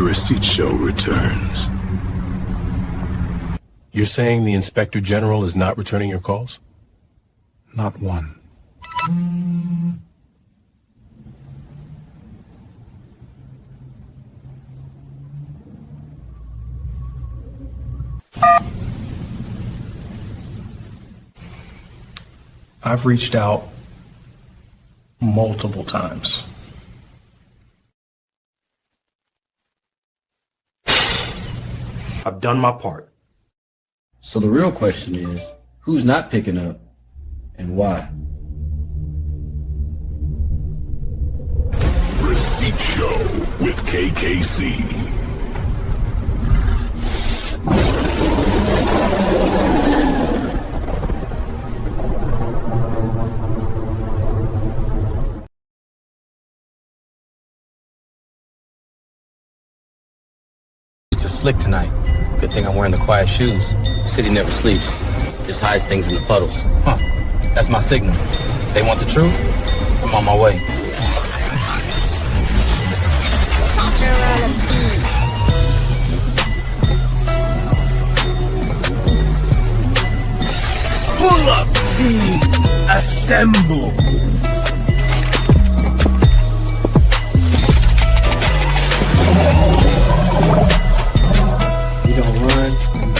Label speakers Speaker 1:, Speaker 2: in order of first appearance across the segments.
Speaker 1: receipt show returns.
Speaker 2: You're saying the Inspector General is not returning your calls?
Speaker 1: Not one.
Speaker 3: I've reached out multiple times.
Speaker 4: I've done my part.
Speaker 5: So the real question is, who's not picking up and why?
Speaker 1: Receipt Show with KKC.
Speaker 6: Are slick tonight. Good thing I'm wearing the quiet shoes. The city never sleeps. Just hides things in the puddles. Huh. That's my signal. They want the truth? I'm on my way.
Speaker 1: Pull up, team! Assemble!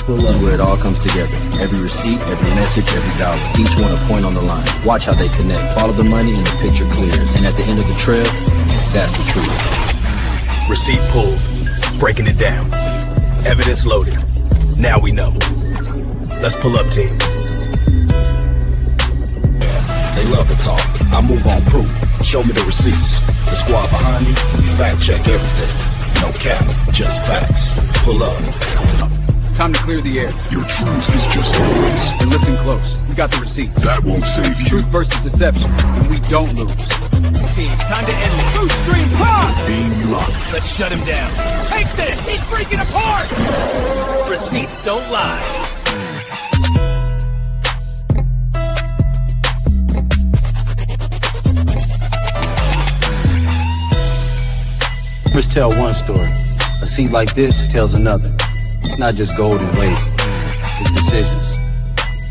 Speaker 5: Pull up where it all comes together. Every receipt, every message, every dollar. Each one a point on the line. Watch how they connect. Follow the money and the picture clears. And at the end of the trail, that's the truth.
Speaker 2: Receipt pulled. Breaking it down. Evidence loaded. Now we know. Let's pull up, team.
Speaker 7: They love to talk. I move on proof. Show me the receipts. The squad behind me, fact check everything. No cap, just facts. Pull up.
Speaker 8: Time to clear the air.
Speaker 1: Your truth is just a race.
Speaker 8: And listen close. We got the receipts.
Speaker 1: That won't save you.
Speaker 8: Truth versus deception, and we don't lose.
Speaker 9: Team, time to end the truth stream pop!
Speaker 1: Beam locked.
Speaker 9: Let's shut him down. Take this! He's freaking apart! Receipts don't lie.
Speaker 6: Let's tell one story. A seat like this tells another. It's not just gold and weight. It's decisions.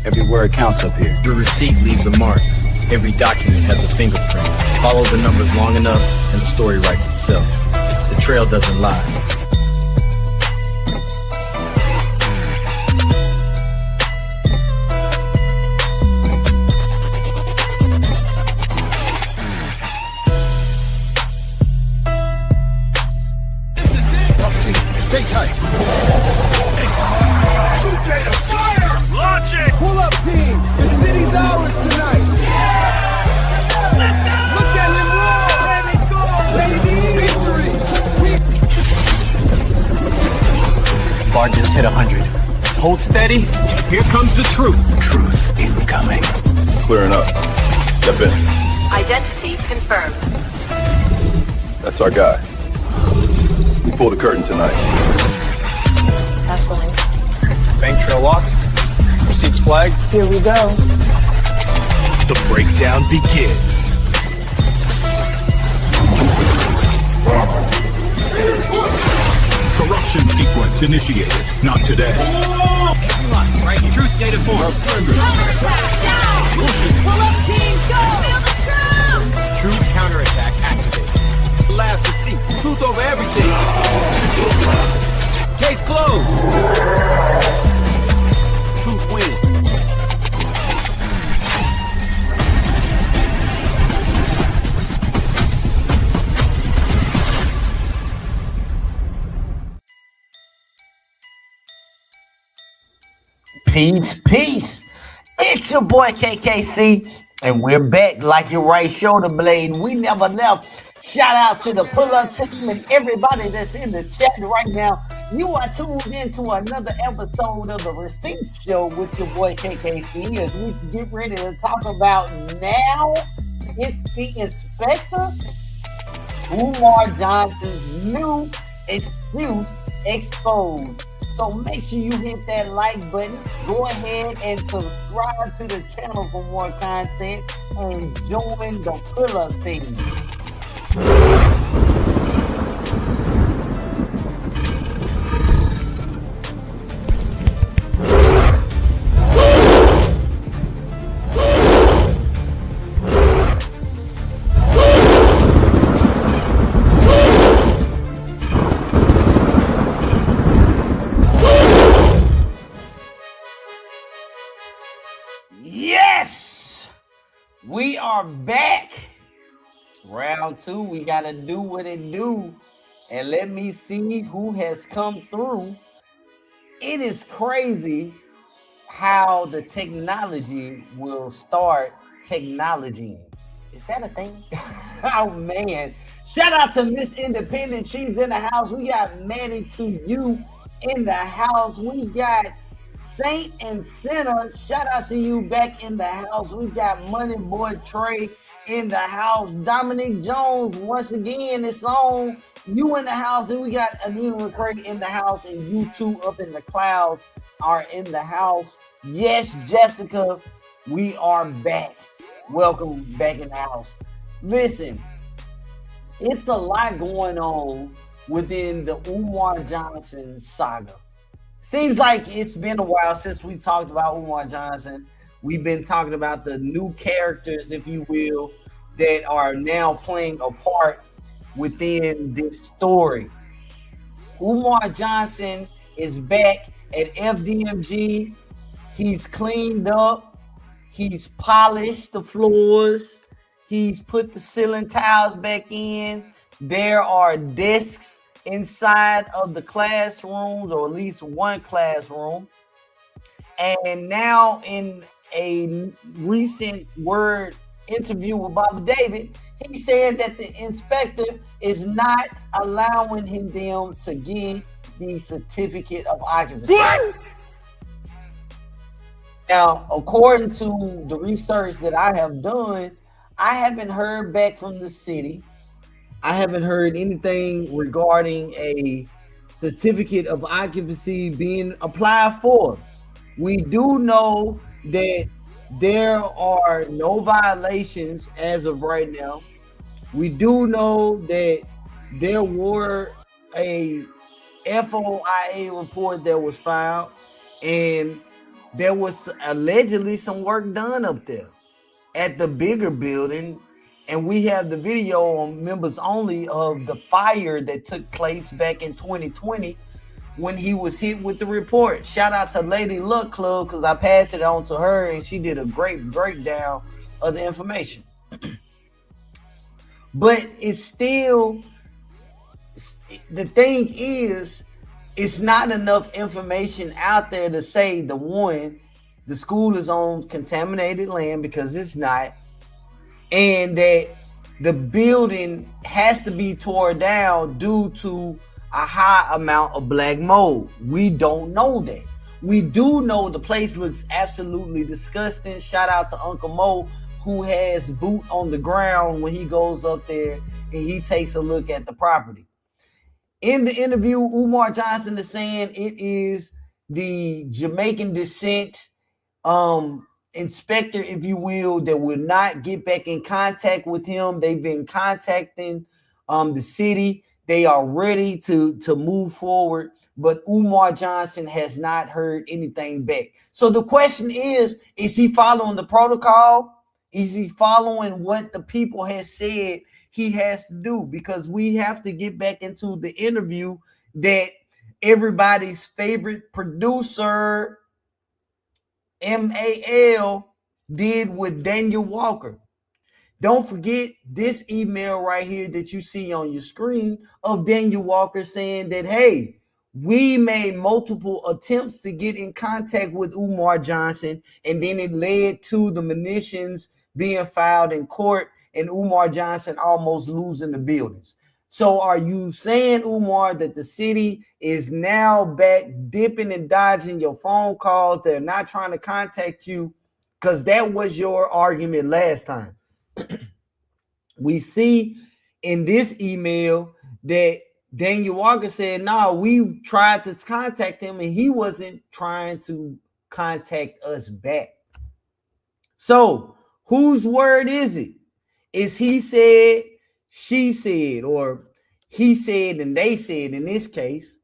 Speaker 6: Every word counts up here.
Speaker 4: Your receipt leaves a mark. Every document has a fingerprint. Follow the numbers long enough, and the story writes itself. The trail doesn't lie.
Speaker 7: Stay tight.
Speaker 9: Fire! Launch it!
Speaker 10: Pull up, team! The city's ours tonight! Yeah! Look at him roll! Let it go, baby! Victory!
Speaker 9: Bar just hit 100. Hold steady. Here comes the truth.
Speaker 1: Truth incoming.
Speaker 7: Clearing up. Step in.
Speaker 11: Identity confirmed.
Speaker 7: That's our guy. We pulled the curtain tonight.
Speaker 11: Pass line.
Speaker 3: Bank trail locked. Receipts flagged.
Speaker 11: Here we go.
Speaker 2: The breakdown begins.
Speaker 1: Corruption sequence initiated. Not today.
Speaker 9: Right, truth data form.
Speaker 11: Counterattack down! Pull up, team, go! Feel the truth!
Speaker 9: Truth counterattack activated. Last receipt. Truth over everything. Case closed. Truth wins.
Speaker 12: Peace. It's your boy KKC, and we're back like your right shoulder blade. We never left. Shout out to the pull-up team and everybody that's in the chat right now. You are tuned into another episode of the Receipt Show with your boy KKC as we get ready to talk about now. It's the inspector, Umar Johnson's new excuse exposed. So make sure you hit that like button. Go ahead and subscribe to the channel for more content and join the pull-up team. We are back. Round 2. We gotta do what it do. And let me see who has come through. It is crazy how the technology will start technologying. Is that a thing? Oh man. Shout out to Miss Independent. She's in the house. We got Manny to you in the house. We got Saint and Sinner. Shout out to you back in the house. We got Money Boy Trey in the house. Dominic Jones, once again, it's on. You in the house. And we got Anita McCray in the house. And you two up in the clouds are in the house. Yes, Jessica, we are back. Welcome back in the house. Listen, it's a lot going on within the Umar Johnson saga. Seems like it's been a while since we talked about Umar Johnson. We've been talking about the new characters, if you will, that are now playing a part within this story. Umar Johnson is back at FDMG. He's cleaned up. He's polished the floors. He's put the ceiling tiles back in. There are desks inside of the classrooms, or at least one classroom. And now in a recent WURD interview with Bobby David, he said that the inspector is not allowing them to get the certificate of occupancy. What? Now, according to the research that I have done, I haven't heard back from the city. I haven't heard anything regarding a certificate of occupancy being applied for. We do know that there are no violations as of right now. We do know that there were a FOIA report that was filed, and there was allegedly some work done up there at the bigger building. And we have the video on members only of the fire that took place back in 2020 when he was hit with the report. Shout out to Lady Luck Club, because I passed it on to her and she did a great breakdown of the information. But it's still, the thing is, it's not enough information out there to say, the school is on contaminated land, because it's not, and that the building has to be torn down due to a high amount of black mold. We don't know that. We do know the place looks absolutely disgusting. Shout out to Uncle Mo, who has boot on the ground when he goes up there and he takes a look at the property. In the interview, Umar Johnson is saying it is the Jamaican descent inspector, if you will, that will not get back in contact with him. They've been contacting the city. They are ready to move forward, but Umar Johnson has not heard anything back. So the question is he following the protocol? Is he following what the people has said he has to do? Because we have to get back into the interview that everybody's favorite producer, MAL, did with Daniel Walker. Don't forget this email right here that you see on your screen of Daniel Walker saying that, hey, we made multiple attempts to get in contact with Umar Johnson, and then it led to the munitions being filed in court and Umar Johnson almost losing the buildings. So are you saying, Umar, that the city is now back dipping and dodging your phone calls? They're not trying to contact you, because that was your argument last time. We see in this email that Daniel Walker said, no, we tried to contact him and he wasn't trying to contact us back. So whose word is it? Is he said, she said, or he said and they said in this case?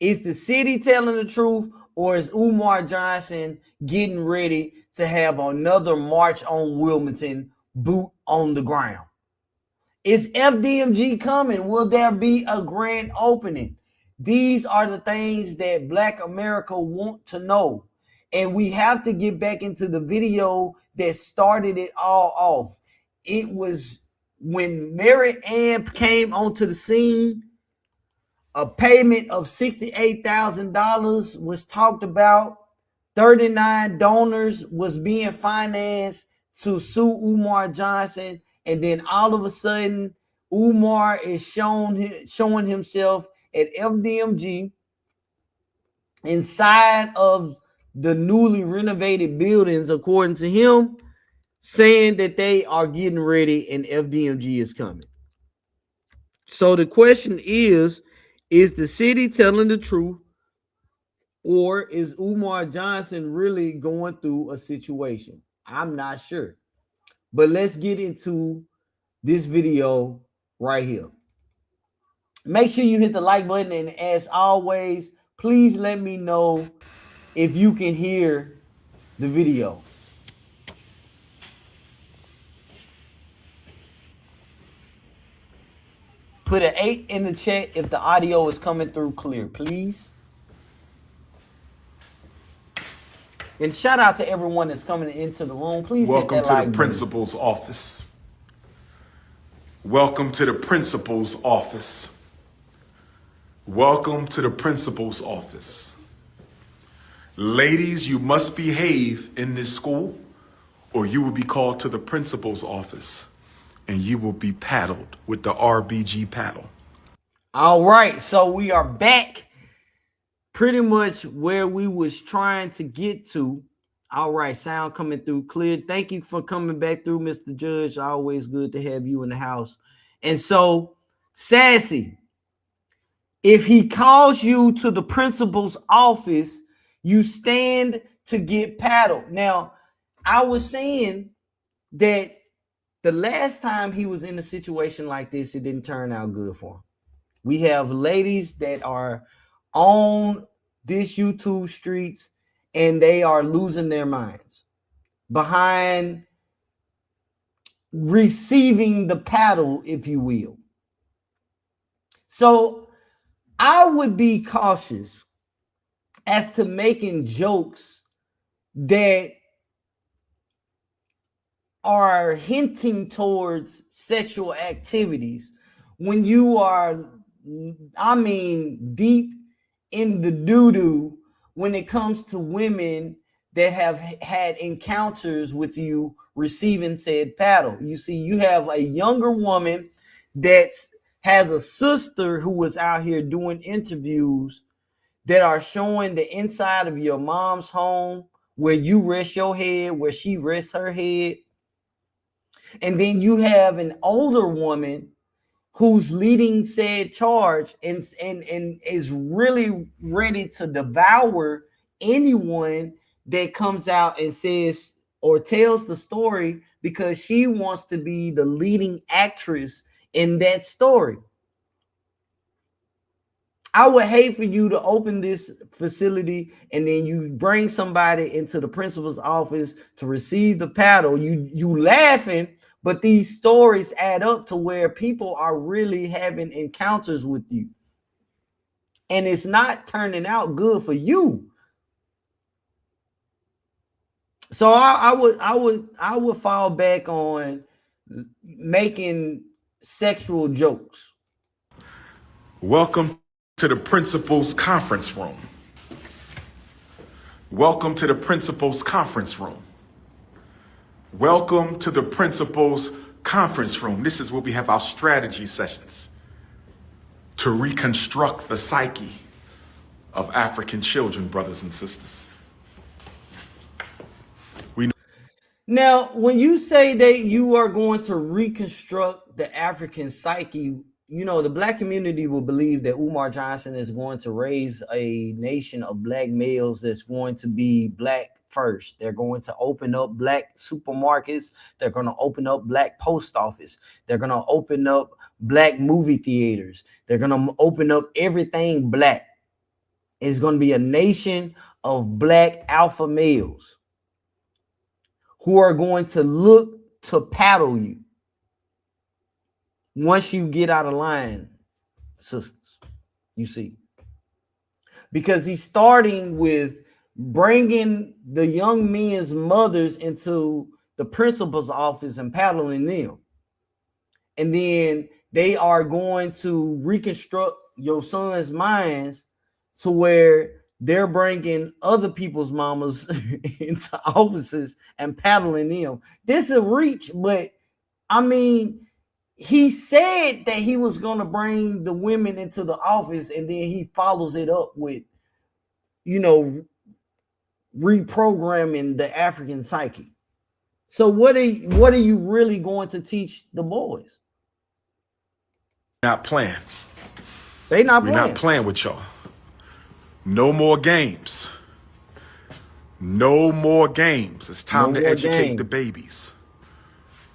Speaker 12: Is the city telling the truth, or is Umar Johnson getting ready to have another march on Wilmington, boot on the ground? Is FDMG coming? Will there be a grand opening? These are the things that Black America want to know. And we have to get back into the video that started it all off. It was when Mary Ann came onto the scene. A payment of $68,000 was talked about. 39 donors was being financed to sue Umar Johnson. And then all of a sudden, Umar is showing himself at FDMG inside of the newly renovated buildings, according to him, saying that they are getting ready and FDMG is coming. So the question is the city telling the truth, or is Umar Johnson really going through a situation? I'm not sure. But let's get into this video right here. Make sure you hit the like button, and as always, please let me know if you can hear the video. Put an 8 in the chat if the audio is coming through clear, please. And shout out to everyone that's coming into the room. Please
Speaker 13: welcome
Speaker 12: hit that
Speaker 13: to
Speaker 12: like
Speaker 13: the
Speaker 12: button.
Speaker 13: principal's office. Welcome to the principal's office. Welcome to the principal's office. Ladies, you must behave in this school, or you will be called to the principal's office, and you will be paddled with the RBG paddle.
Speaker 12: All right, so we are back pretty much where we was trying to get to. All right, sound coming through clear. Thank you for coming back through, Mr. Judge. Always good to have you in the house. And so, Sassy, if he calls you to the principal's office, you stand to get paddled. Now, I was saying that the last time he was in a situation like this, it didn't turn out good for him. We have ladies that are on this YouTube streets and they are losing their minds behind receiving the paddle, if you will. So I would be cautious as to making jokes that are hinting towards sexual activities when you are, I mean, deep in the doo-doo when it comes to women that have had encounters with you receiving said paddle. You see, you have a younger woman that has a sister who was out here doing interviews that are showing the inside of your mom's home, where you rest your head, where she rests her head. And then you have an older woman who's leading said charge and is really ready to devour anyone that comes out and says or tells the story, because she wants to be the leading actress in that story. I would hate for you to open this facility and then you bring somebody into the principal's office to receive the paddle. You laughing, but these stories add up to where people are really having encounters with you. And it's not turning out good for you. So I would fall back on making sexual jokes.
Speaker 13: Welcome to the principal's conference room. Welcome to the principal's conference room. Welcome to the principal's conference room. This is where we have our strategy sessions to reconstruct the psyche of African children, brothers and sisters.
Speaker 12: Now, when you say that you are going to reconstruct the African psyche, you know, the black community will believe that Umar Johnson is going to raise a nation of black males that's going to be black first. They're going to open up black supermarkets. They're going to open up black post office. They're going to open up black movie theaters. They're going to open up everything black. It's going to be a nation of black alpha males who are going to look to paddle you once you get out of line, sisters, you see. Because he's starting with bringing the young men's mothers into the principal's office and paddling them. And then they are going to reconstruct your son's minds to where they're bringing other people's mamas into offices and paddling them. This is a reach, but I mean, he said that he was going to bring the women into the office, and then he follows it up with, you know, reprogramming the African psyche. So what are you really going to teach the boys?
Speaker 13: Not playing.
Speaker 12: They not
Speaker 13: We're
Speaker 12: playing.
Speaker 13: not playing with y'all. No more games. No more games. It's time to educate the babies.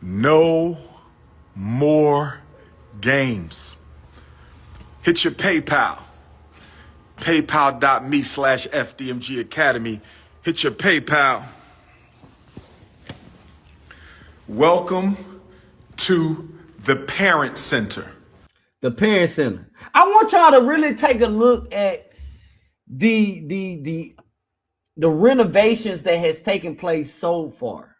Speaker 13: No more games. Hit your PayPal. PayPal.me/FDMG Academy. Hit your PayPal. Welcome to the Parent Center.
Speaker 12: The Parent Center. I want y'all to really take a look at the renovations that has taken place so far.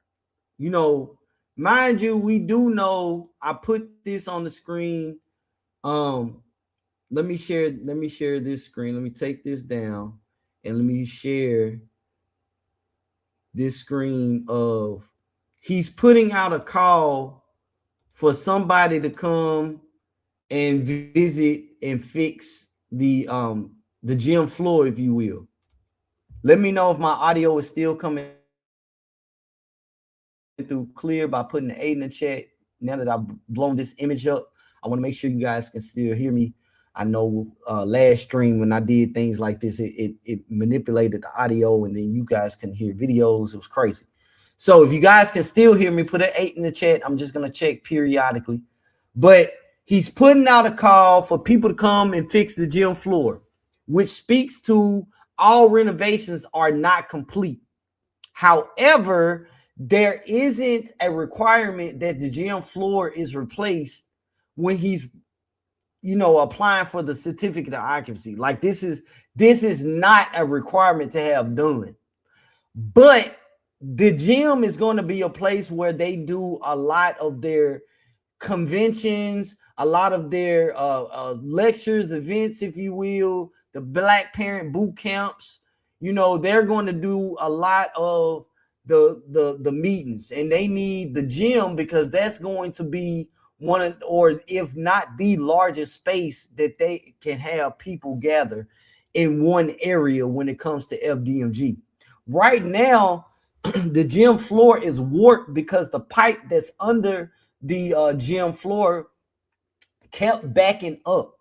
Speaker 12: You know, mind you, we do know, I put this on the screen. Let me share this screen. Let me take this down and let me share this screen of he's putting out a call for somebody to come and visit and fix the gym floor, if you will. Let me know if my audio is still coming through clear by putting an 8 in the chat. Now that I've blown this image up, I want to make sure you guys can still hear me. I know last stream when I did things like this, it manipulated the audio and then you guys can hear videos. It was crazy. So if you guys can still hear me, put an 8 in the chat. I'm just going to check periodically. But he's putting out a call for people to come and fix the gym floor, which speaks to all renovations are not complete. However, there isn't a requirement that the gym floor is replaced when he's, you know, applying for the certificate of occupancy. Like this is not a requirement to have done. But the gym is going to be a place where they do a lot of their conventions, a lot of their lectures, events, if you will, the Black Parent boot camps. You know, they're going to do a lot of the meetings, and they need the gym because that's going to be one of, or if not the largest space that they can have people gather in one area when it comes to FDMG. Right now, the gym floor is warped because the pipe that's under the gym floor kept backing up.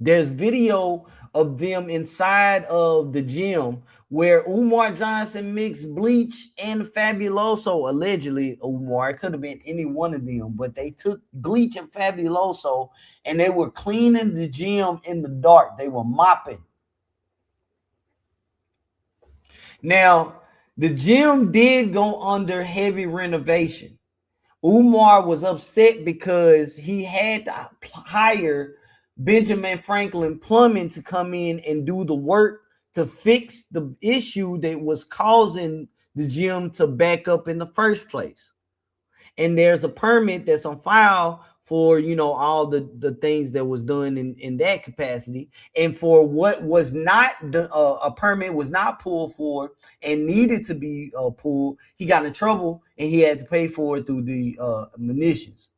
Speaker 12: There's video of them inside of the gym where Umar Johnson mixed bleach and Fabuloso, allegedly Umar, it could have been any one of them, but they took bleach and Fabuloso and they were cleaning the gym in the dark. They were mopping. Now, the gym did go under heavy renovation. Umar was upset because he had to hire Benjamin Franklin Plumbing to come in and do the work to fix the issue that was causing the gym to back up in the first place. And there's a permit that's on file for, you know, all the things that was done in that capacity. And for what was not, a permit was not pulled for and needed to be pulled, he got in trouble and he had to pay for it through the munitions.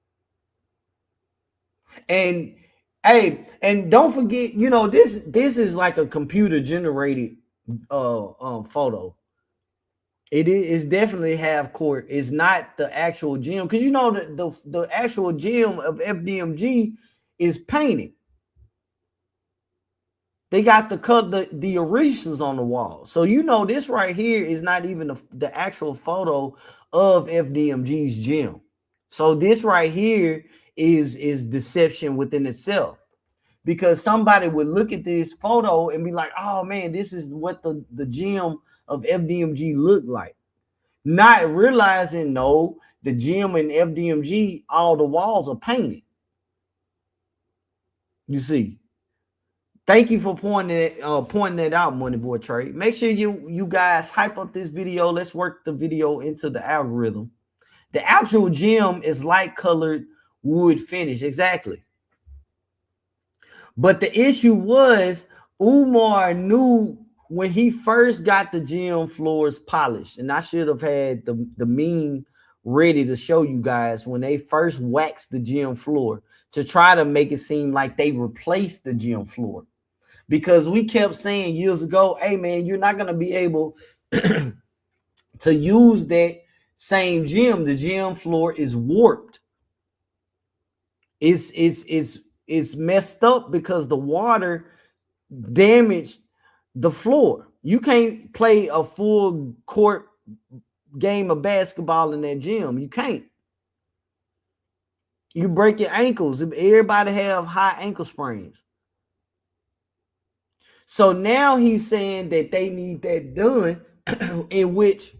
Speaker 12: And hey, and don't forget, you know, this is like a computer generated photo. It is definitely half court. It's not the actual gym, because you know the actual gym of FDMG is painted. They got the erasers on the wall, so you know this right here is not even the actual photo of FDMG's gym. So this right here is deception within itself, because somebody would look at this photo and be like, "Oh man, this is what the gym of FDMG look like," not realizing, no, the gym in FDMG, all the walls are painted. You see, Thank you for pointing it out, Money Boy Trey. Make sure you guys hype up this video. Let's work the video into the algorithm. The actual gym is light colored wood finish, exactly. But the issue was Umar knew when he first got the gym floors polished, and I should have had the meme ready to show you guys when they first waxed the gym floor to try to make it seem like they replaced the gym floor. Because we kept saying years ago, hey man, you're not gonna be able to use that same gym. The gym floor is warped. It's messed up because the water damaged the floor. You can't play a full court game of basketball in that gym. You can't. You break your ankles. Everybody have high ankle sprains. So now he's saying that they need that done, in which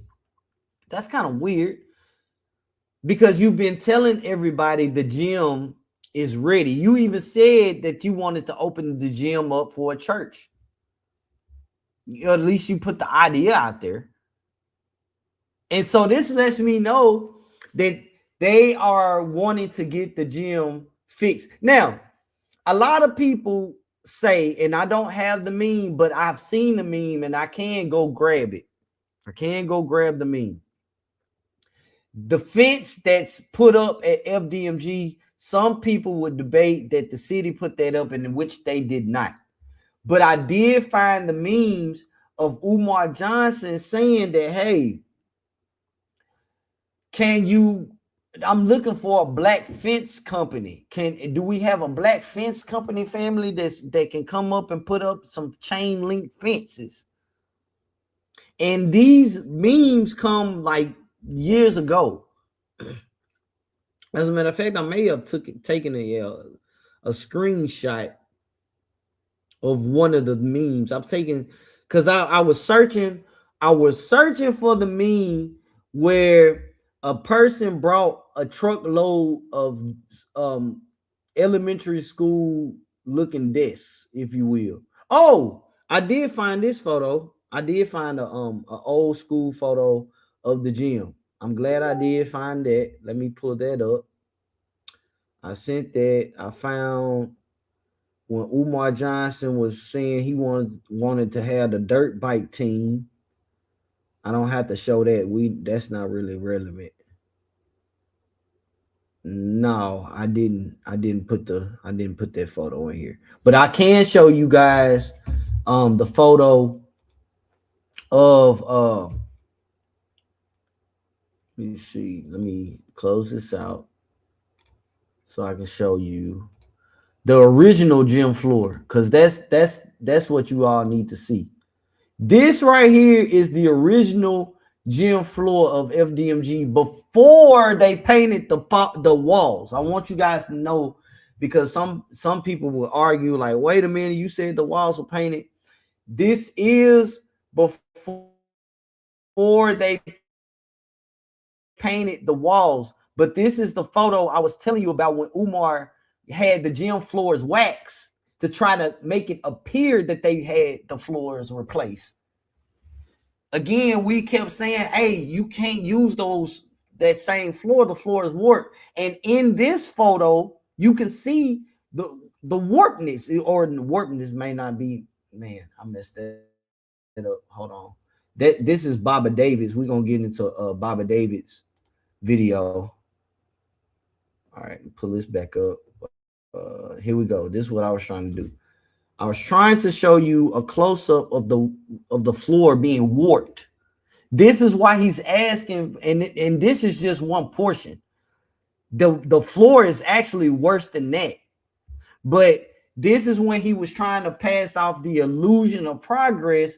Speaker 12: that's kind of weird because you've been telling everybody the gym is ready. You even said that you wanted to open the gym up for a church. Or at least you put the idea out there. And so this lets me know that they are wanting to get the gym fixed. Now, a lot of people say, and I don't have the meme, but I've seen the meme and I can go grab it. I can go grab the meme. The fence that's put up at FDMG, some people would debate that the city put that up, and in which they did not. But I did find the memes of Umar Johnson saying that, hey, I'm looking for a black fence company. Do we have a black fence company family that can come up and put up some chain link fences? And these memes come like years ago. As a matter of fact, I may have taken a screenshot of one of the memes I've taken, because I was searching for the meme where a person brought a truckload of elementary school looking desks, if you will. Oh, I did find this photo. I did find a old school photo of the gym. I'm glad I did find that. Let me pull that up. I sent that. I found when Umar Johnson was saying he wanted to have the dirt bike team. I don't have to show that. That's not really relevant. No, I didn't put that photo in here. But I can show you guys the photo of let me see. Let me close this out so I can show you the original gym floor, because that's what you all need to see. This right here is the original gym floor of FDMG before they painted the walls. I want you guys to know, because some people will argue like, wait a minute, you said the walls were painted. This is before they painted the walls, but this is the photo I was telling you about when Umar had the gym floors waxed to try to make it appear that they had the floors replaced. Again, we kept saying, hey, you can't use that same floor. The floor is warped. And in this photo, you can see the warpness, or the warpness may not be, man, I messed that up. Hold on. This is Baba Davis. We're going to get into Baba Davis video. All right, pull this back up. Here we go. This is what I was trying to do. I was trying to show you a close-up of the floor being warped. This is why he's asking, and this is just one portion. The floor is actually worse than that. But this is when he was trying to pass off the illusion of progress,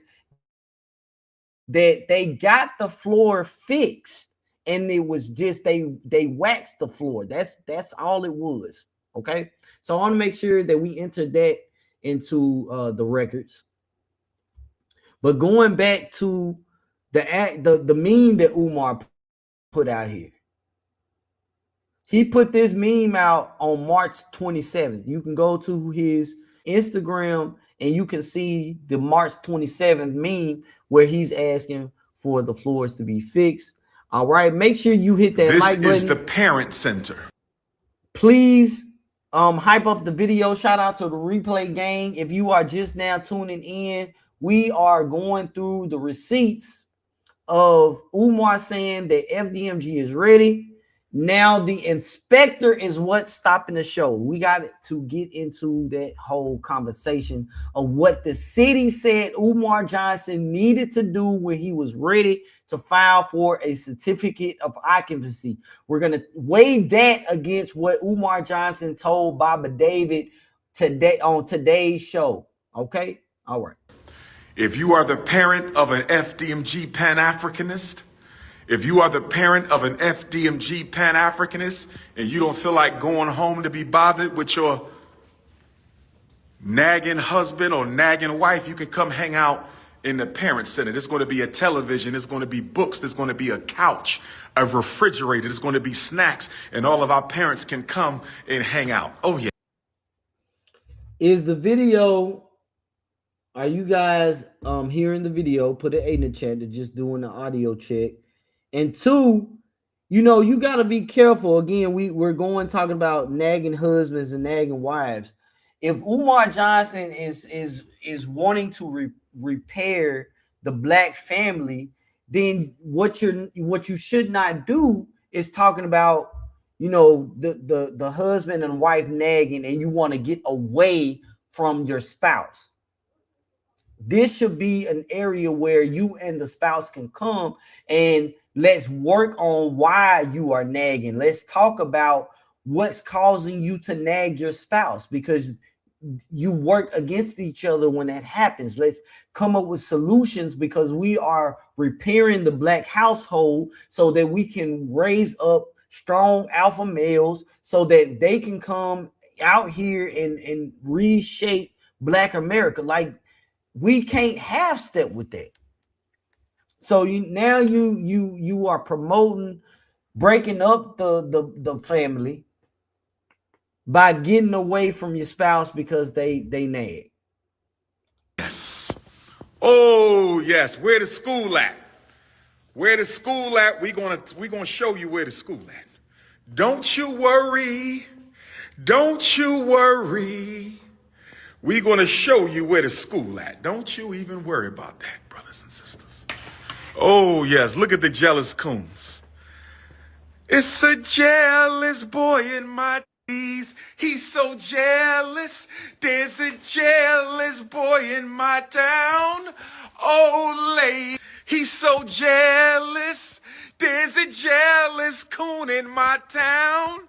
Speaker 12: that they got the floor fixed, and it was just they waxed the floor. That's all it was. Okay, so I want to make sure that we enter that into the records. But going back to the meme that Umar put out here, he put this meme out on March 27th. You can go to his Instagram, and you can see the March 27th meme where he's asking for the floors to be fixed. All right, make sure you hit that like button.
Speaker 13: This is the Parent Center.
Speaker 12: Please hype up the video. Shout out to the replay gang. If you are just now tuning in, we are going through the receipts of Umar saying that FDMG is ready. Now the inspector is what's stopping the show. We got to get into that whole conversation of what the city said Umar Johnson needed to do when he was ready to file for a certificate of occupancy. We're going to weigh that against what Umar Johnson told Baba David today on today's show. Okay? All right.
Speaker 13: If you are the parent of an FDMG Pan-Africanist, if you are the parent of an FDMG Pan-Africanist and you don't feel like going home to be bothered with your nagging husband or nagging wife, you can come hang out in the Parent Center. There's going to be a television, there's going to be books, there's going to be a couch, a refrigerator, there's going to be snacks, and all of our parents can come and hang out. Oh, yeah.
Speaker 12: Is the video... Are you guys hearing the video? Put an 8 in the chat. They're just doing the audio check. And 2, you know, you got to be careful. Again, we're talking about nagging husbands and nagging wives. If Umar Johnson is wanting to repair the black family, then what you should not do is talking about, you know, the husband and wife nagging and you want to get away from your spouse. This should be an area where you and the spouse can come and let's work on why you are nagging. Let's talk about what's causing you to nag your spouse, because you work against each other when that happens. Let's come up with solutions, because we are repairing the black household so that we can raise up strong alpha males so that they can come out here and reshape Black America. Like, we can't half step with that. So you are promoting breaking up the family by getting away from your spouse because they nag.
Speaker 13: Yes. Oh yes. Where the school at? Where the school at? We gonna show you where the school at. Don't you worry. Don't you worry. We're going to show you where the school at. Don't you even worry about that, brothers and sisters. Oh, yes. Look at the jealous coons. It's a jealous boy in my tees. He's so jealous. There's a jealous boy in my town. Oh, lady. He's so jealous. There's a jealous coon in my town.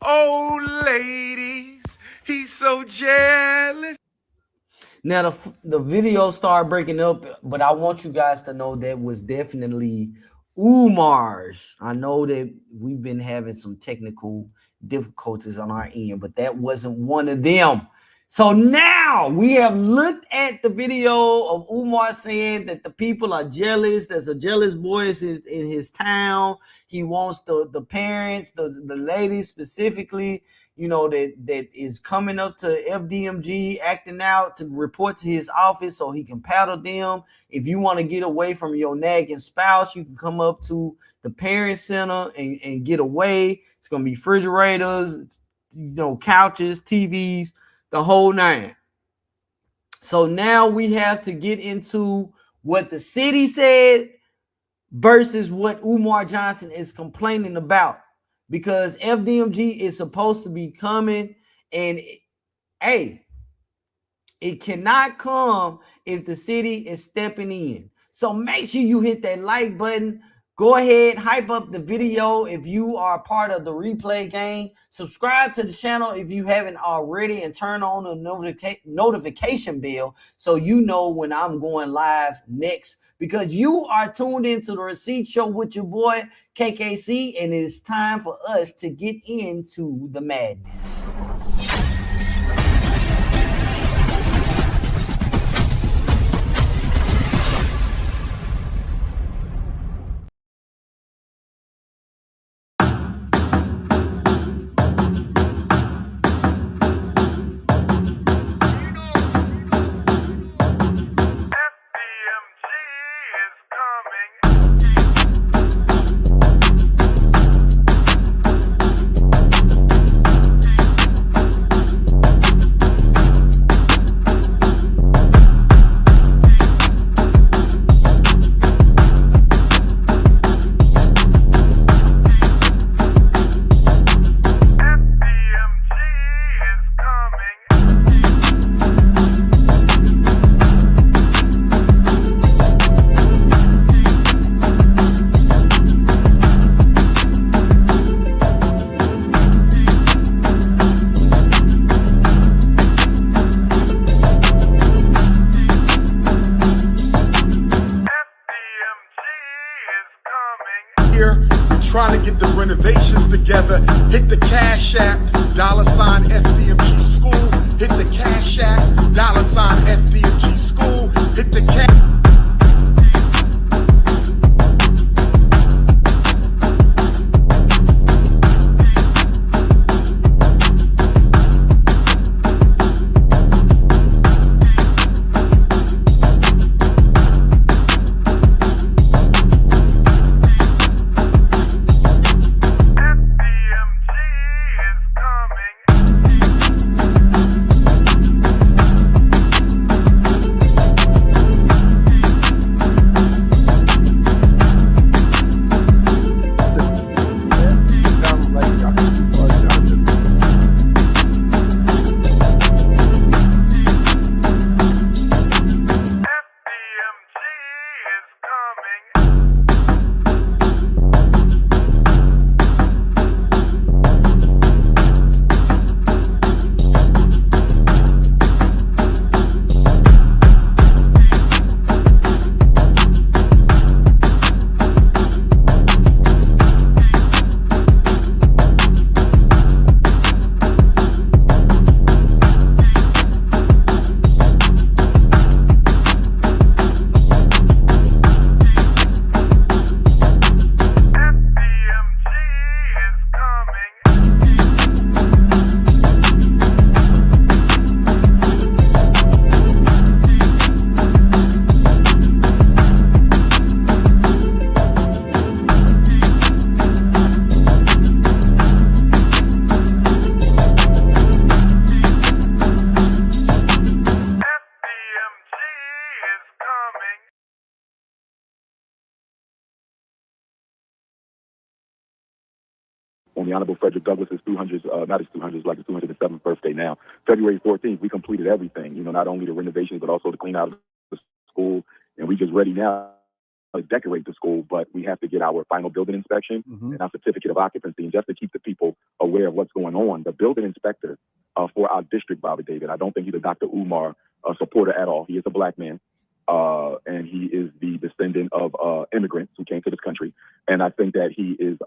Speaker 13: Oh, ladies. He's so jealous.
Speaker 12: Now the video started breaking up, but I want you guys to know that was definitely Umar's. I know that we've been having some technical difficulties on our end, but that wasn't one of them. So now we have looked at the video of Umar saying that the people are jealous. There's a jealous boy in his town. He wants the parents, the ladies specifically, you know, that is coming up to FDMG, acting out, to report to his office so he can paddle them. If you want to get away from your nagging spouse, you can come up to the Parent Center and get away. It's going to be refrigerators, you know, couches, TVs, the whole 9. So now we have to get into what the city said versus what Umar Johnson is complaining about. Because FDMG is supposed to be coming, and hey, it cannot come if the city is stepping in. So make sure you hit that like button. Go ahead, hype up the video if you are part of the replay gang. Subscribe to the channel if you haven't already, and turn on the notification bell so you know when I'm going live next, because you are tuned into the Receipt Show with your boy KKC, and it's time for us to get into the madness.
Speaker 13: trying to get the renovations together. Hit the Cash App, $ FDMG School. Hit the Cash App, $ FDMG School. Hit the Cash.
Speaker 14: On the Honorable Frederick Douglass's 200th, not his 200th, like his 207th birthday now, February 14th, we completed everything, you know, not only the renovations, but also the clean out of the school. And we just ready now to decorate the school, but we have to get our final building inspection and our certificate of occupancy. And just to keep the people aware of what's going on, the building inspector for our district, Bobby David, I don't think he's a Dr. Umar supporter at all. He is a black man. And he is the descendant of immigrants who came to this country. And I think that he is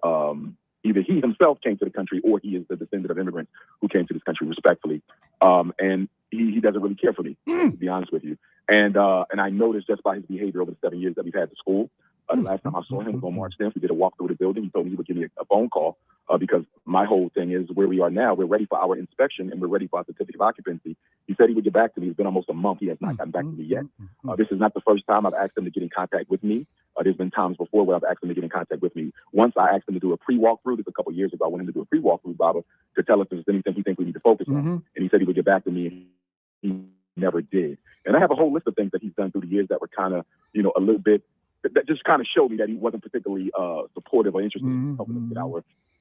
Speaker 14: either he himself came to the country or he is the descendant of immigrants who came to this country respectfully. And he doesn't really care for me, to be honest with you. And I noticed just by his behavior over the 7 years that we've had the school. The last time I saw him was on March 10th. We did a walk through the building. He told me he would give me a phone call because my whole thing is where we are now. We're ready for our inspection and we're ready for our certificate of occupancy. He said he would get back to me. It's been almost a month. He has not gotten back to me yet. This is not the first time I've asked him to get in contact with me. There's been times before where I've asked him to get in contact with me. Once I asked him to do a pre-walkthrough. This was a couple of years ago. I wanted him to do a pre-walkthrough, Baba, to tell us if there's anything he thinks we need to focus on. And he said he would get back to me, and he never did. And I have a whole list of things that he's done through the years that were kind of, you know, a little bit, that just kind of showed me that he wasn't particularly supportive or interested in helping us get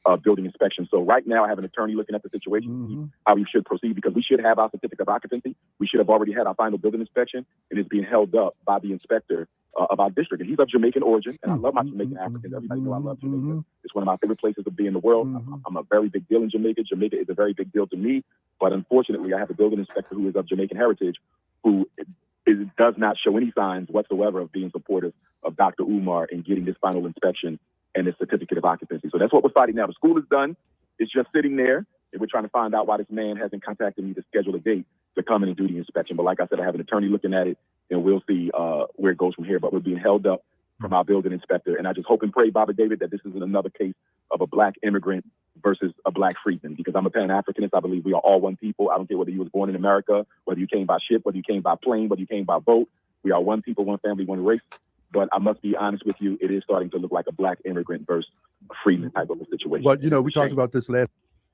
Speaker 14: our building inspection. So right now I have an attorney looking at the situation, how we should proceed, because we should have our certificate of occupancy. We should have already had our final building inspection, and it's being held up by the inspector of our district. And he's of Jamaican origin, and I love my Jamaican Africans. Everybody know I love Jamaica. It's one of my favorite places to be in the world. I'm a very big deal in Jamaica. Jamaica is a very big deal to me, but unfortunately I have a building inspector who is of Jamaican heritage who does not show any signs whatsoever of being supportive of Dr. Umar in getting this final inspection and his certificate of occupancy. So that's what we're fighting now. The school is done. It's just sitting there, and we're trying to find out why this man hasn't contacted me to schedule a date to come in and do the inspection. But like I said, I have an attorney looking at it, and we'll see where it goes from here. But we're being held up from our building inspector. And I just hope and pray, Baba David, that this isn't another case of a black immigrant versus a black freedman, because I'm a Pan-Africanist. I believe we are all one people. I don't care whether you was born in America, whether you came by ship, whether you came by plane, whether you came by boat. We are one people, one family, one race. But I must be honest with you, it is starting to look like a black immigrant versus a freedman type of a situation.
Speaker 15: But, you know, we talked about this last.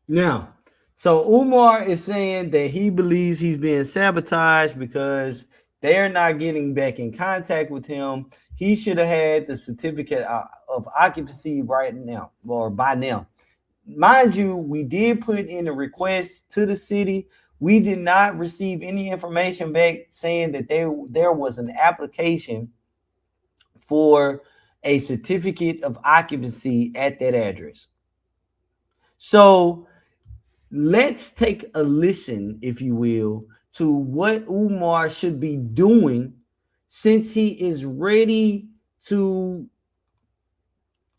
Speaker 12: Now, so Umar is saying that he believes he's being sabotaged because they're not getting back in contact with him. He should have had the certificate of occupancy right now, or by now. Mind you, we did put in a request to the city. We did not receive any information back saying that there was an application for a certificate of occupancy at that address. So let's take a listen, if you will, to what Umar should be doing, since he is ready to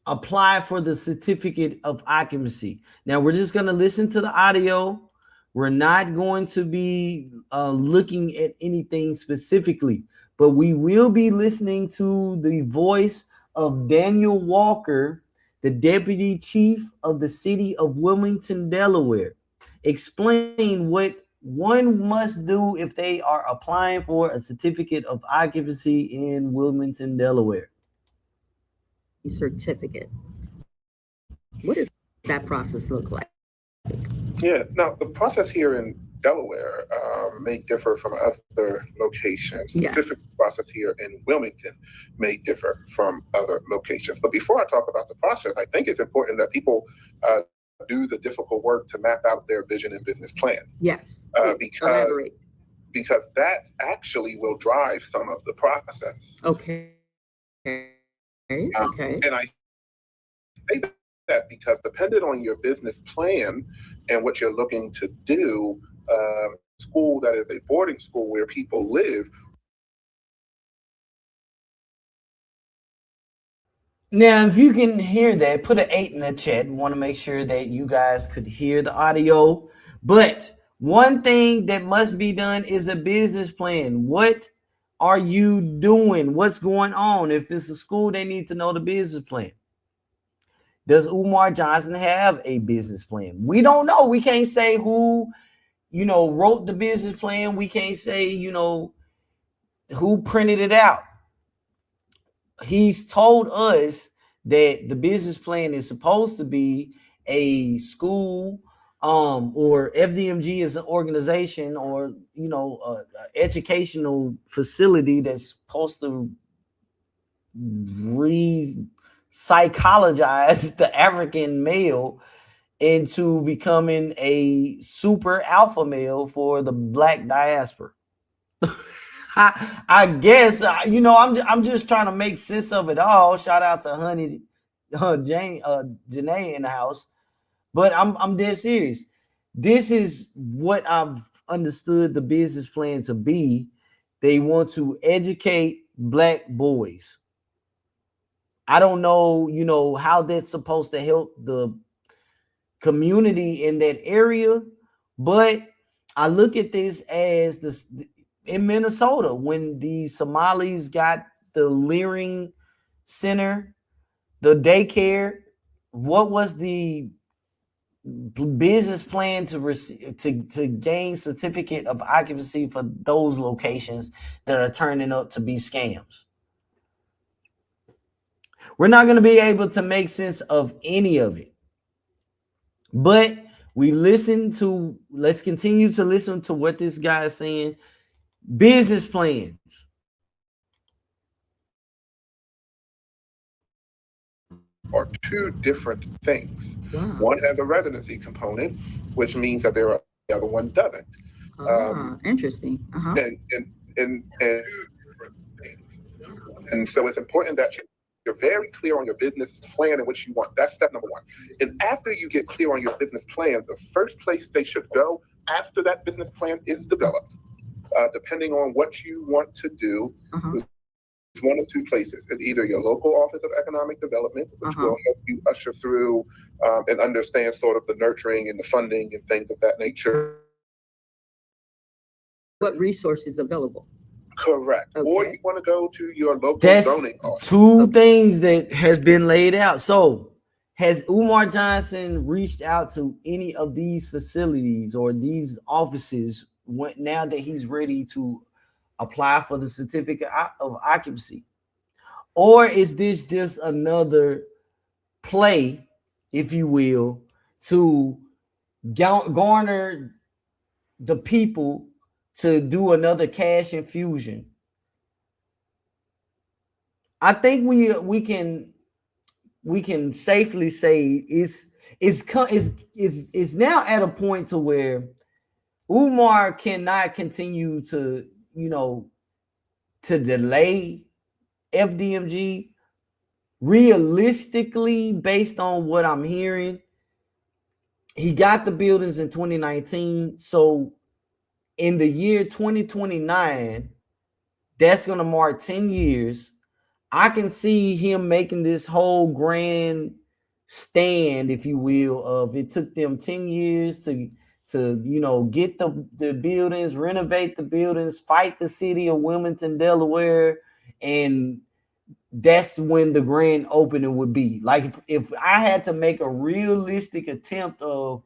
Speaker 12: apply for the certificate of occupancy. Now we're just going to listen to the audio. We're not going to be looking at anything specifically, but we will be listening to the voice of Daniel Walker, the deputy chief of the city of Wilmington, Delaware, explain what one must do if they are applying for a certificate of occupancy in Wilmington, Delaware.
Speaker 15: Certificate. What does that process look like?
Speaker 16: Yeah, now the process here in Delaware may differ from other locations.
Speaker 15: Yes.
Speaker 16: Specific process here in Wilmington may differ from other locations. But before I talk about the process, I think it's important that people do the difficult work to map out their vision and business plan.
Speaker 15: Yes.
Speaker 16: Because that actually will drive some of the process.
Speaker 15: Okay. Okay.
Speaker 16: And I say that because depending on your business plan and what you're looking to do, school that is a boarding school where people live.
Speaker 12: Now, if you can hear that, put an 8 in the chat. We want to make sure that you guys could hear the audio. But one thing that must be done is a business plan. What are you doing? What's going on? If it's a school, they need to know the business plan. Does Umar Johnson have a business plan? We don't know. We can't say who, wrote the business plan. We can't say, who printed it out. He's told us that the business plan is supposed to be a school or FDMG is an organization or, educational facility that's supposed to re-psychologize the African male into becoming a super alpha male for the Black diaspora. I guess, I'm just trying to make sense of it all. Shout out to Honey, Janae in the house. But I'm dead serious. This is what I've understood the business plan to be. They want to educate Black boys. I don't know, how that's supposed to help the community in that area. But I look at this as this in Minnesota when the Somalis got the Leering Center, the daycare. What was the business plan to gain certificate of occupancy for those locations that are turning up to be scams? We're not going to be able to make sense of any of it. But let's continue to listen to what this guy is saying. Business plans.
Speaker 16: Are two different things.
Speaker 15: Wow.
Speaker 16: One has a residency component, which means that the other one doesn't.
Speaker 15: Interesting. Uh-huh.
Speaker 16: And so it's important that you're very clear on your business plan and what you want. That's step number one. And after you get clear on your business plan, the first place they should go after that business plan is developed. Depending on what you want to do, it's one of two places. It's either your local Office of Economic Development, which will help you usher through and understand sort of the nurturing and the funding and things of that nature.
Speaker 15: What resources available?
Speaker 16: Correct.
Speaker 15: Okay.
Speaker 16: Or you want to go to your local
Speaker 12: That's
Speaker 16: zoning office.
Speaker 12: two things that has been laid out. So has Umar Johnson reached out to any of these facilities or these offices now that he's ready to apply for the certificate of occupancy? Or is this just another play, if you will, to garner the people to do another cash infusion? I think we can safely say it's now at a point to where Umar cannot continue to delay FDMG. Realistically, based on what I'm hearing, he got the buildings in 2019. So in the year 2029, that's going to mark 10 years. I can see him making this whole grand stand, if you will, of it took them 10 years to get the buildings, renovate the buildings, fight the city of Wilmington, Delaware, and that's when the grand opening would be. Like if I had to make a realistic attempt of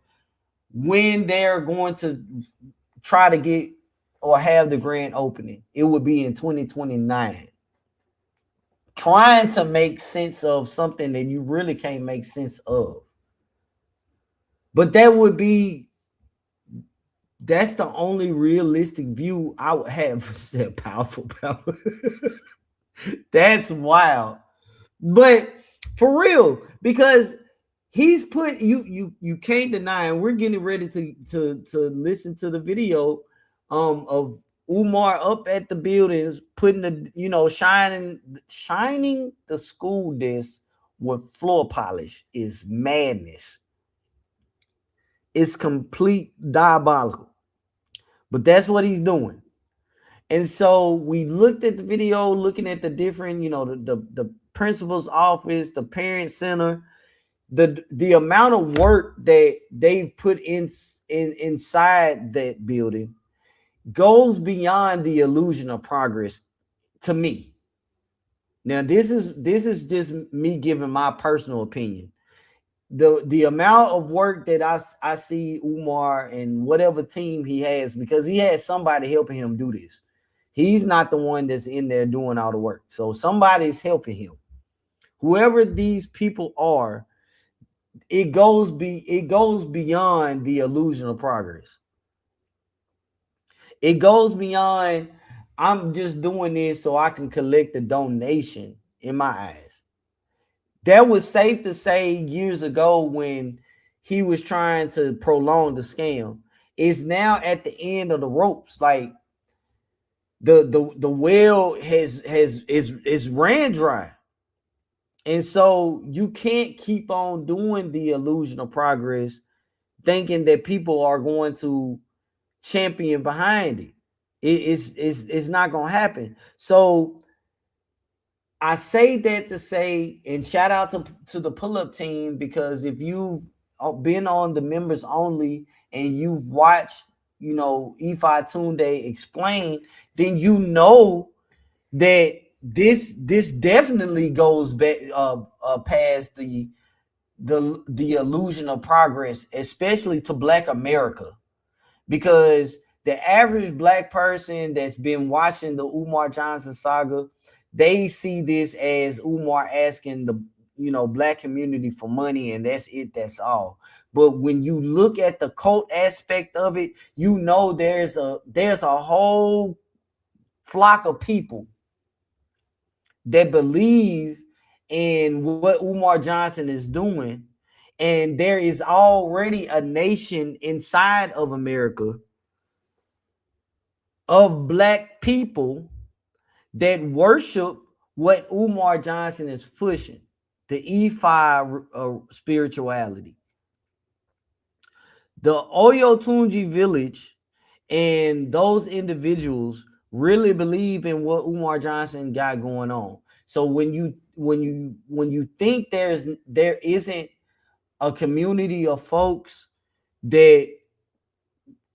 Speaker 12: when they're going to try to get or have the grand opening, it would be in 2029. Trying to make sense of something that you really can't make sense of. But that's the only realistic view I would have for said powerful power. That's wild. But for real, because he's put you can't deny, and we're getting ready to listen to the video of Umar up at the buildings, putting the shining the school desk with floor polish is madness. It's complete diabolical. But that's what he's doing. And so we looked at the video, looking at the different, the principal's office, the parent center, the amount of work that they put inside that building goes beyond the illusion of progress to me. Now, this is just me giving my personal opinion. The amount of work that I see Umar and whatever team he has, because he has somebody helping him do this. He's not the one that's in there doing all the work. So somebody's helping him. Whoever these people are, it goes beyond the illusion of progress. It goes beyond, I'm just doing this so I can collect a donation in my eyes. That was safe to say years ago when he was trying to prolong the scam. It's now at the end of the ropes. Like the well is ran dry. And so you can't keep on doing the illusion of progress thinking that people are going to champion behind it. It's not going to happen. So I say that to say, and shout out to the pull-up team, because if you've been on the members only and you've watched, Ifa Tunde explain, then you know that this definitely goes back past the illusion of progress, especially to Black America, because the average Black person that's been watching the Umar Johnson saga, they see this as Umar asking the Black community for money, and that's it, that's all. But when you look at the cult aspect of it, there's a whole flock of people that believe in what Umar Johnson is doing, and there is already a nation inside of America of Black people that worship what Umar Johnson is pushing, the E5 spirituality. The Oyotunji village and those individuals really believe in what Umar Johnson got going on. So when you think there isn't a community of folks that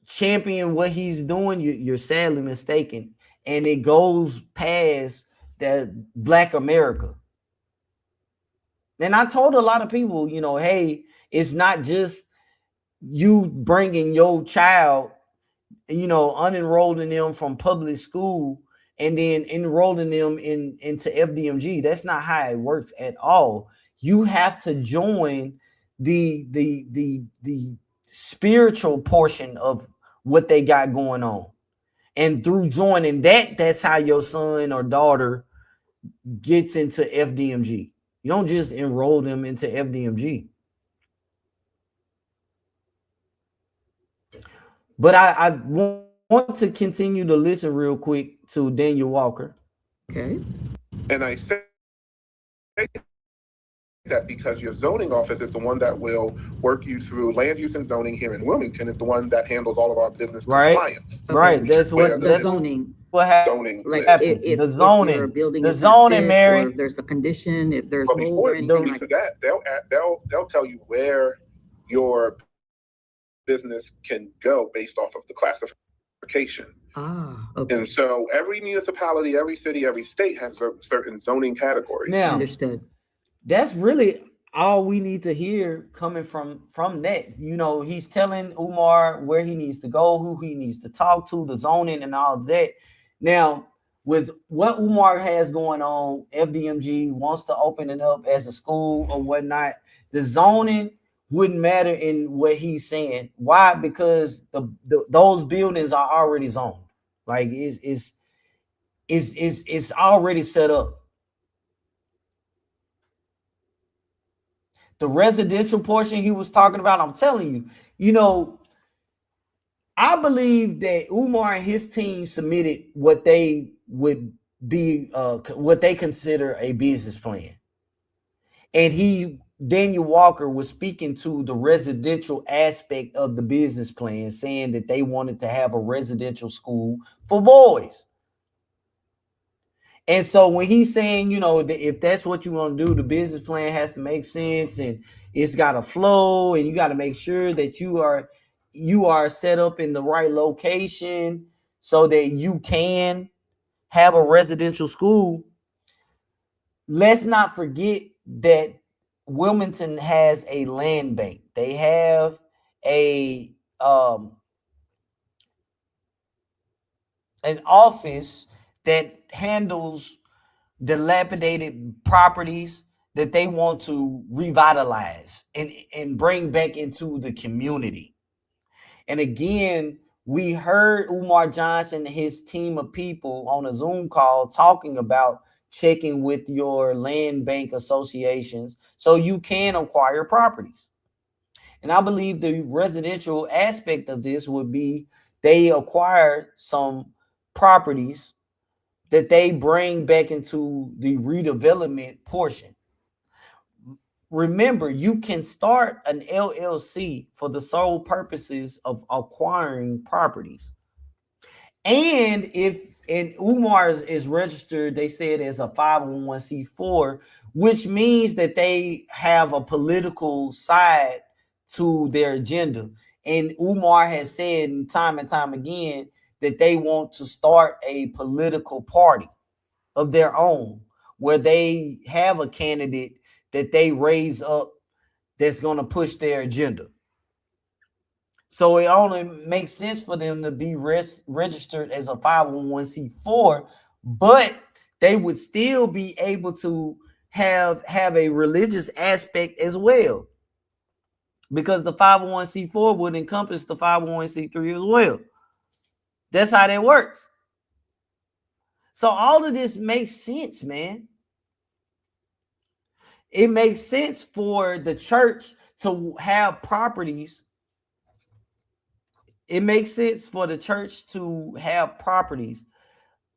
Speaker 12: champion what he's doing, you're sadly mistaken. And it goes past that Black America. And I told a lot of people, hey, it's not just you bringing your child, unenrolling them from public school and then enrolling them into FDMG. That's not how it works at all. You have to join the spiritual portion of what they got going on. And through joining that's how your son or daughter gets into FDMG. You don't just enroll them into FDMG. But I want to continue to listen real quick to Daniel Walker.
Speaker 15: Okay.
Speaker 16: And I say that because your zoning office is the one that will work you through land use and zoning here in Wilmington, is the one that handles all of our business compliance.
Speaker 15: Okay.
Speaker 12: Right. That's what
Speaker 15: the zoning.
Speaker 16: zoning.
Speaker 15: Like if
Speaker 12: the
Speaker 15: your
Speaker 12: zoning,
Speaker 15: building
Speaker 12: the
Speaker 15: is not
Speaker 12: zoning,
Speaker 15: fit, or
Speaker 12: Mary.
Speaker 15: if there's a condition, if there's
Speaker 16: But
Speaker 15: mold
Speaker 16: before
Speaker 15: or
Speaker 16: you go
Speaker 15: anything
Speaker 16: into
Speaker 15: like
Speaker 16: that, they'll tell you where your business can go based off of the classification.
Speaker 15: Okay.
Speaker 16: And so every municipality, every city, every state has certain zoning categories.
Speaker 12: Now,
Speaker 15: understood.
Speaker 12: That's really all we need to hear coming from that. You know, he's telling Umar where he needs to go, who he needs to talk to, the zoning and all of that. Now, with what Umar has going on, FDMG wants to open it up as a school or whatnot. The zoning wouldn't matter in what he's saying. Why? Because those buildings are already zoned. Like it's already set up. The residential portion he was talking about, I'm telling you, you know, I believe that Umar and his team submitted what they would be, what they consider a business plan. And Daniel Walker was speaking to the residential aspect of the business plan, saying that they wanted to have a residential school for boys. And so when he's saying, you know, if that's what you want to do, the business plan has to make sense and it's got to flow, and you got to make sure that you are set up in the right location so that you can have a residential school. Let's not forget that Wilmington has a land bank. They have an office that handles dilapidated properties that they want to revitalize and bring back into the community. And again, we heard Umar Johnson and his team of people on a Zoom call talking about checking with your land bank associations so you can acquire properties. And I believe the residential aspect of this would be they acquire some properties that they bring back into the redevelopment portion. Remember, you can start an LLC for the sole purposes of acquiring properties. And Umar is registered, they said, as a 501c4, which means that they have a political side to their agenda. And Umar has said time and time again that they want to start a political party of their own, where they have a candidate that they raise up that's going to push their agenda. So it only makes sense for them to be registered as a 501c4, but they would still be able to have a religious aspect as well, because the 501c4 would encompass the 501c3 as well. That's how that works. So all of this makes sense, man. It makes sense for the church to have properties. It makes sense for the church to have properties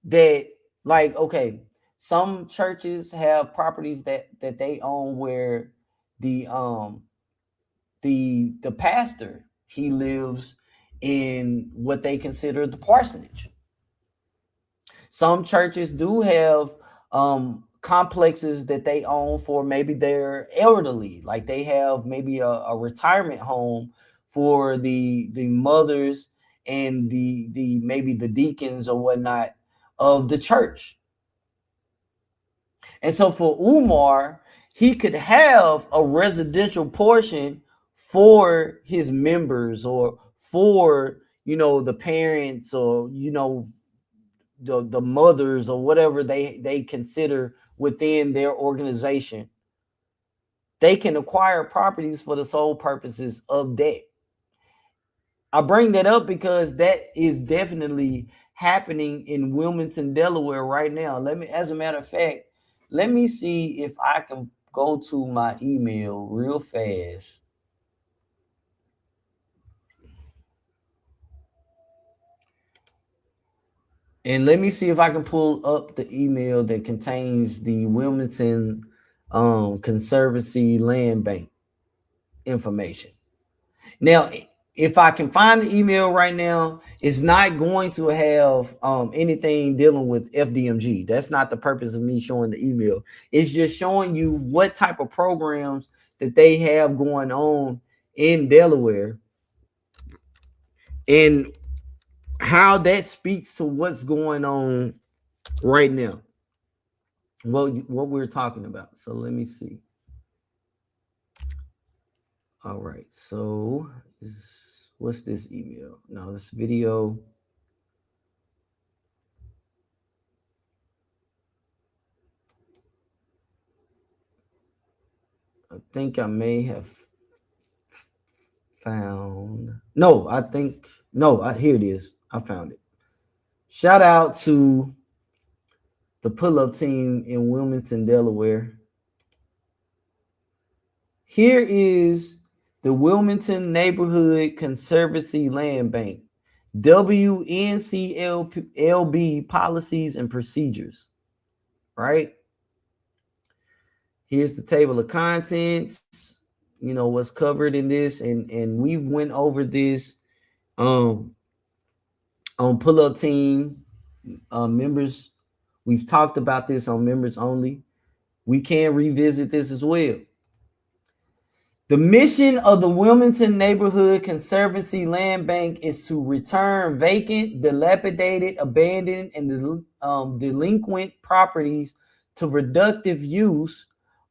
Speaker 12: that, like, okay, some churches have properties that they own where the pastor, he lives in what they consider the parsonage. Some churches do have complexes that they own for maybe their elderly, like they have maybe a retirement home for the mothers and the maybe the deacons or whatnot of the church. And so for Umar, he could have a residential portion for his members, or for, you know, the parents, or, you know, the mothers, or whatever they consider within their organization. They can acquire properties for the sole purposes of that. I bring that up because that is definitely happening in Wilmington, Delaware right now. As a matter of fact, let me see if I can go to my email real fast. And let me see if I can pull up the email that contains the Wilmington Conservancy Land Bank information. Now, if I can find the email right now, it's not going to have anything dealing with FDMG. That's not the purpose of me showing the email. It's just showing you what type of programs that they have going on in Delaware and how that speaks to what's going on right now. What we're talking about. So let me see. All right. So what's this email? No, this video. I think I may have found. No, here it is. I found it. Shout out to the pull-up team in Wilmington, Delaware. Here is the Wilmington Neighborhood Conservancy Land Bank, WNCLB policies and procedures, right? Here's the table of contents, you know, what's covered in this, and we've went over this on pull-up team members. We've talked about this on members only. We can revisit this as well. The mission of the Wilmington Neighborhood Conservancy Land Bank is to return vacant, dilapidated, abandoned, and delinquent properties to productive use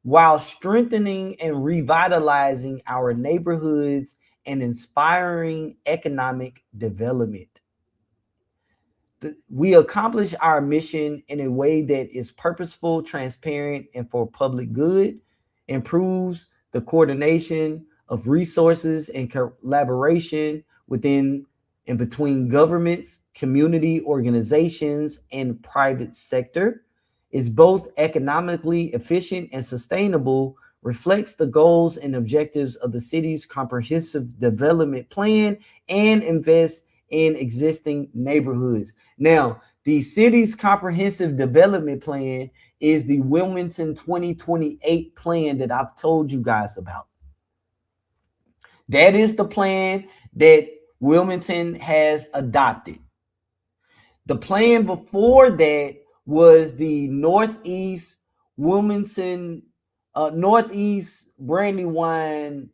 Speaker 12: while strengthening and revitalizing our neighborhoods and inspiring economic development. We accomplish our mission in a way that is purposeful, transparent, and for public good, improves the coordination of resources and collaboration within and between governments, community organizations, and private sector, is both economically efficient and sustainable, reflects the goals and objectives of the city's comprehensive development plan, and invests in existing neighborhoods. Now, the city's comprehensive development plan is the Wilmington 2028 plan that I've told you guys about. That is the plan that Wilmington has adopted. The plan before that was the Northeast Wilmington, Northeast Brandywine,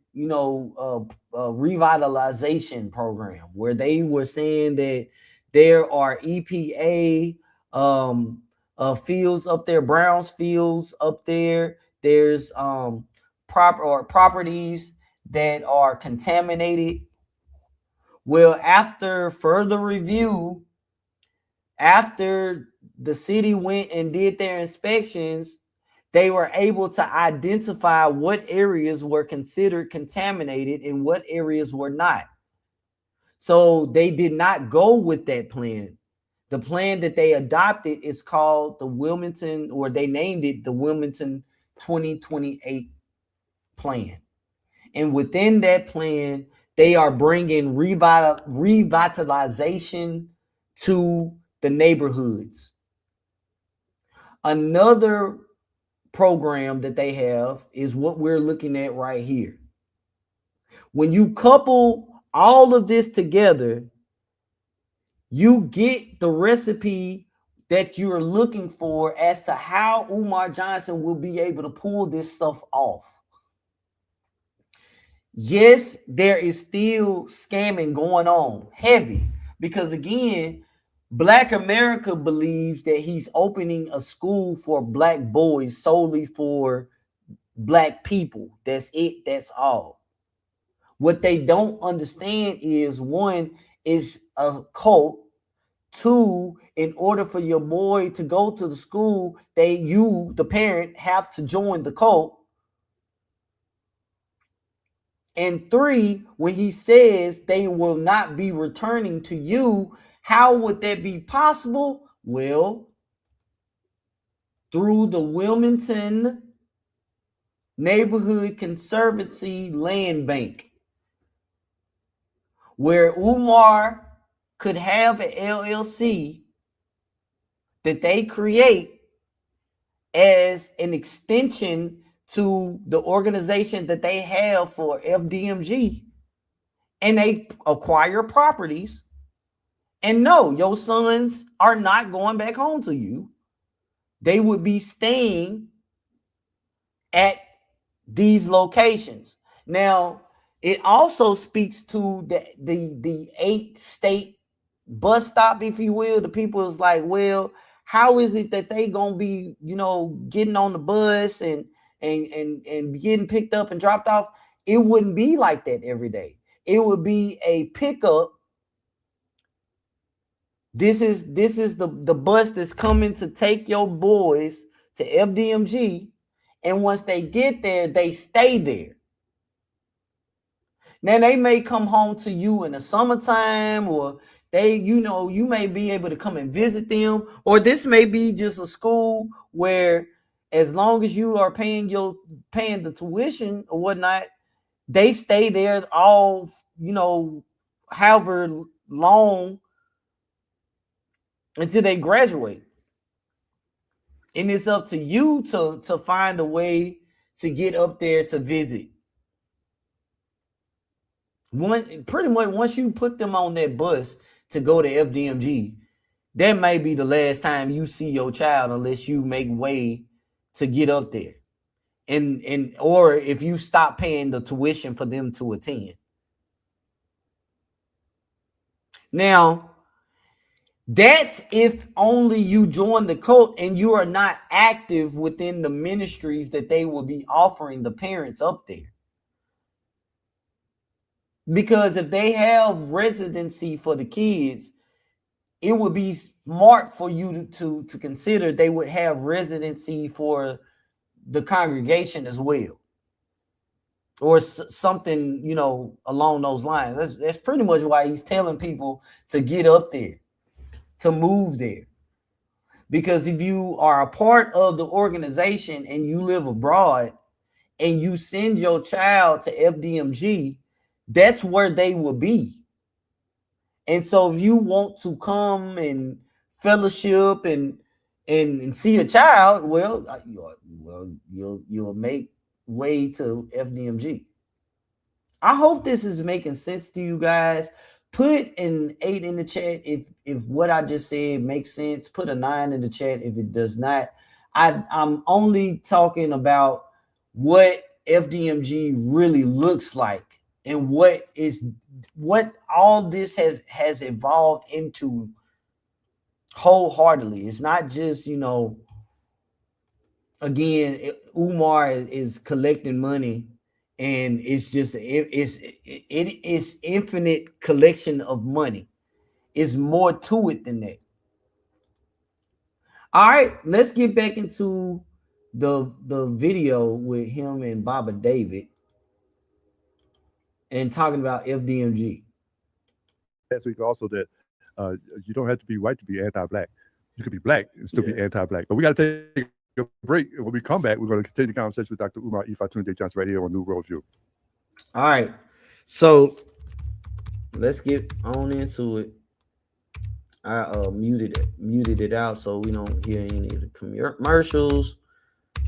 Speaker 12: revitalization program, where they were saying that there are EPA fields up there, Browns fields up there. There's properties that are contaminated. Well, after further review, after the city went and did their inspections, they were able to identify what areas were considered contaminated and what areas were not. So they did not go with that plan. The plan that they adopted is called the Wilmington, or they named it the Wilmington 2028 plan. And within that plan, they are bringing revitalization to the neighborhoods. Another program that they have is what we're looking at right here. When you couple all of this together, you get the recipe that you're looking for as to how Umar Johnson will be able to pull this stuff off. Yes, there is still scamming going on, heavy, because again, Black America believes that he's opening a school for Black boys solely for Black people. That's it. That's all. What they don't understand is, one, is a cult. Two, in order for your boy to go to the school, you, the parent, have to join the cult. And three, when he says they will not be returning to you, how would that be possible? Well, through the Wilmington Neighborhood Conservancy Land Bank, where Umar could have an LLC that they create as an extension to the organization that they have for FDMG, and they acquire properties. And no, your sons are not going back home to you. They would be staying at these locations. Now, it also speaks to the 8-state bus stop, if you will. The people is like, well, how is it that they gonna be, getting on the bus and getting picked up and dropped off? It wouldn't be like that every day. It would be a pickup. This is the bus that's coming to take your boys to FDMG, and once they get there, they stay there. Now they may come home to you in the summertime, or you may be able to come and visit them, or this may be just a school where, as long as you are paying the tuition or whatnot, they stay there all, however long until they graduate. And it's up to you to find a way to get up there to visit. Pretty much once you put them on that bus to go to FDMG, that may be the last time you see your child, unless you make way to get up there. And or if you stop paying the tuition for them to attend. Now, that's if only you join the cult and you are not active within the ministries that they will be offering the parents up there. Because if they have residency for the kids, it would be smart for you to consider they would have residency for the congregation as well. Or something, along those lines. That's pretty much why he's telling people to get up there, to move there. Because if you are a part of the organization and you live abroad and you send your child to FDMG, that's where they will be. And so if you want to come and fellowship and see a child, well, you'll make way to FDMG. I hope this is making sense to you guys. Put an 8 in the chat if what I just said makes sense. Put a 9 in the chat if it does not. I'm only talking about what FDMG really looks like and what all this has evolved into wholeheartedly. It's not just, again, Umar is collecting money, and it's just it's infinite collection of money. It's more to it than that. All right, let's get back into the video with him and Baba David and talking about FDMG.
Speaker 17: Last week also that you don't have to be white to be anti-black. You could be black and still be anti-black. But we got to take a break. And when we come back, we're going to continue the conversation with Dr. Umar Johnson right here on New World View.
Speaker 12: All right. So let's get on into it. I muted it out so we don't hear any of the commercials.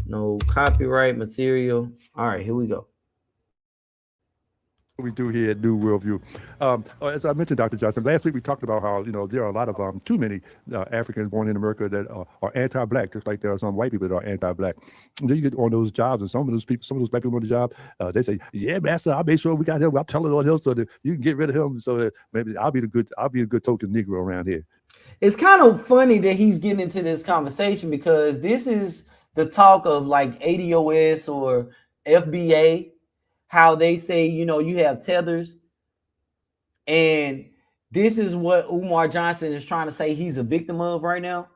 Speaker 12: No copyright material. All right, here we go.
Speaker 17: We do here at New Worldview. As I mentioned, Dr. Johnson, last week we talked about how there are a lot of too many Africans born in America that are anti-black, just like there are some white people that are anti-black. And then you get on those jobs, and some of those black people on the job, they say, "Yeah, master, I'll make sure we got him. I'm telling on him so that you can get rid of him, so that maybe I'll be a good token Negro around here."
Speaker 12: It's kind of funny that he's getting into this conversation because this is the talk of like ADOS or FBA. How they say, you have tethers. And this is what Umar Johnson is trying to say he's a victim of right now.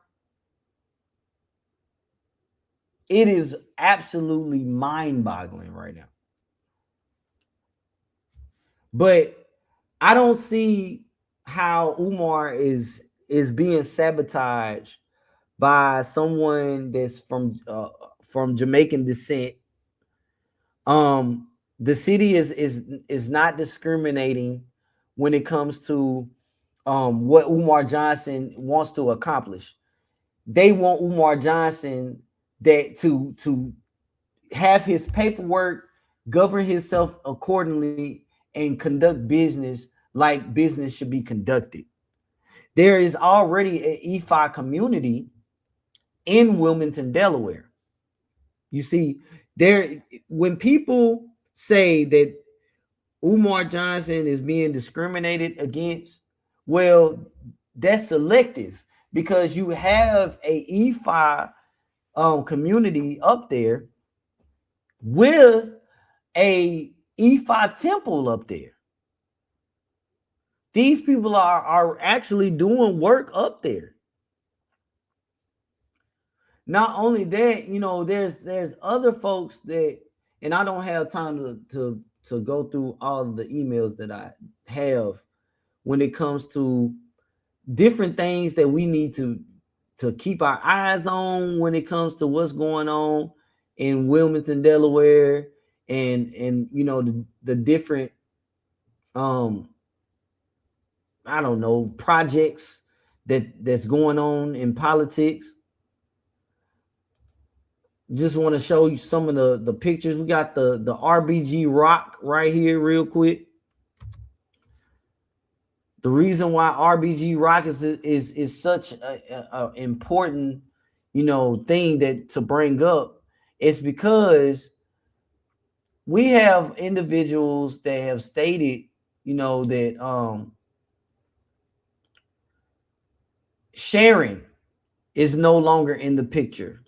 Speaker 12: It is absolutely mind-boggling right now. But I don't see how Umar is being sabotaged by someone that's from Jamaican descent. The city is not discriminating when it comes to what Umar Johnson wants to accomplish. They want Umar Johnson that to have his paperwork, govern himself accordingly, and conduct business like business should be conducted. There is already an EFI community in Wilmington, Delaware. You see, when people say that Umar Johnson is being discriminated against, well, that's selective, because you have a EFI community up there with a EFI temple up there. These people are actually doing work up there. Not only that, you know, there's other folks that, and I don't have time to go through all of the emails that I have when it comes to different things that we need to keep our eyes on when it comes to what's going on in Wilmington, Delaware, and you know, the different I don't know, projects that's going on in politics. Just want to show you some of the pictures. We got the RBG Rock right here real quick. The reason why RBG Rock is such a important, you know, thing that to bring up is because we have individuals that have stated, you know, that sharing is no longer in the picture.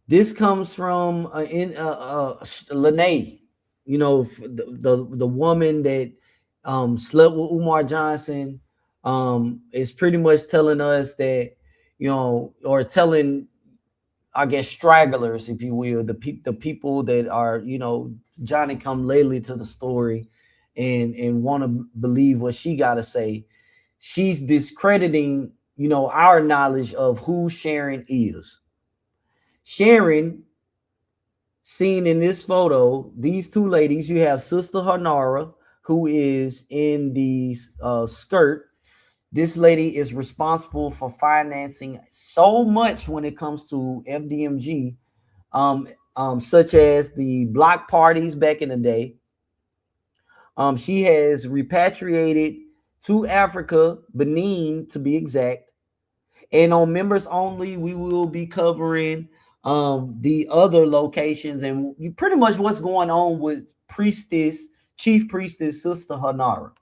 Speaker 12: This comes from Lene, you know, the woman that slept with Umar Johnson, is pretty much telling us that, you know, or telling, I guess, stragglers, if you will, the people that are, you know, Johnny come lately to the story and want to believe what she got to say. She's discrediting, you know, our knowledge of who Sharon is. Sharon, seen in this photo, these two ladies, you have Sister Hanara, who is in the skirt. This lady is responsible for financing so much when it comes to FDMG, such as the block parties back in the day. She has repatriated to Africa, Benin to be exact. And on members only, we will be covering the other locations and pretty much what's going on with Chief Priestess Sister Hanara.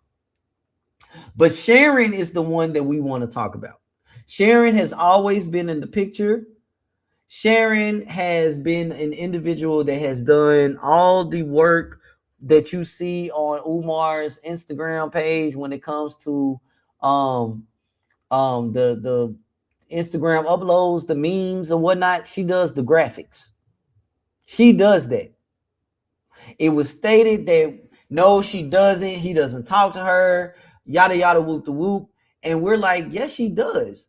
Speaker 12: But Sharon is the one that we want to talk about. Sharon has always been in the picture. Sharon has been an individual that has done all the work that you see on Umar's Instagram page when it comes to the Instagram uploads, the memes and whatnot. She does the graphics. She does that. It was stated that no, she doesn't. He doesn't talk to her. Yada yada whoop the whoop. And we're like, yes, she does.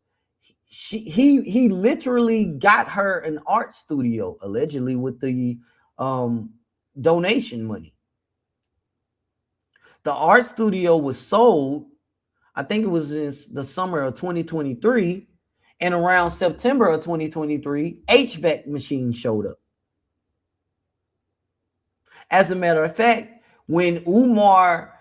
Speaker 12: He literally got her an art studio, allegedly, with the donation money. The art studio was sold, I think it was in the summer of 2023, and around September of 2023, HVAC machines showed up. As a matter of fact, when Umar,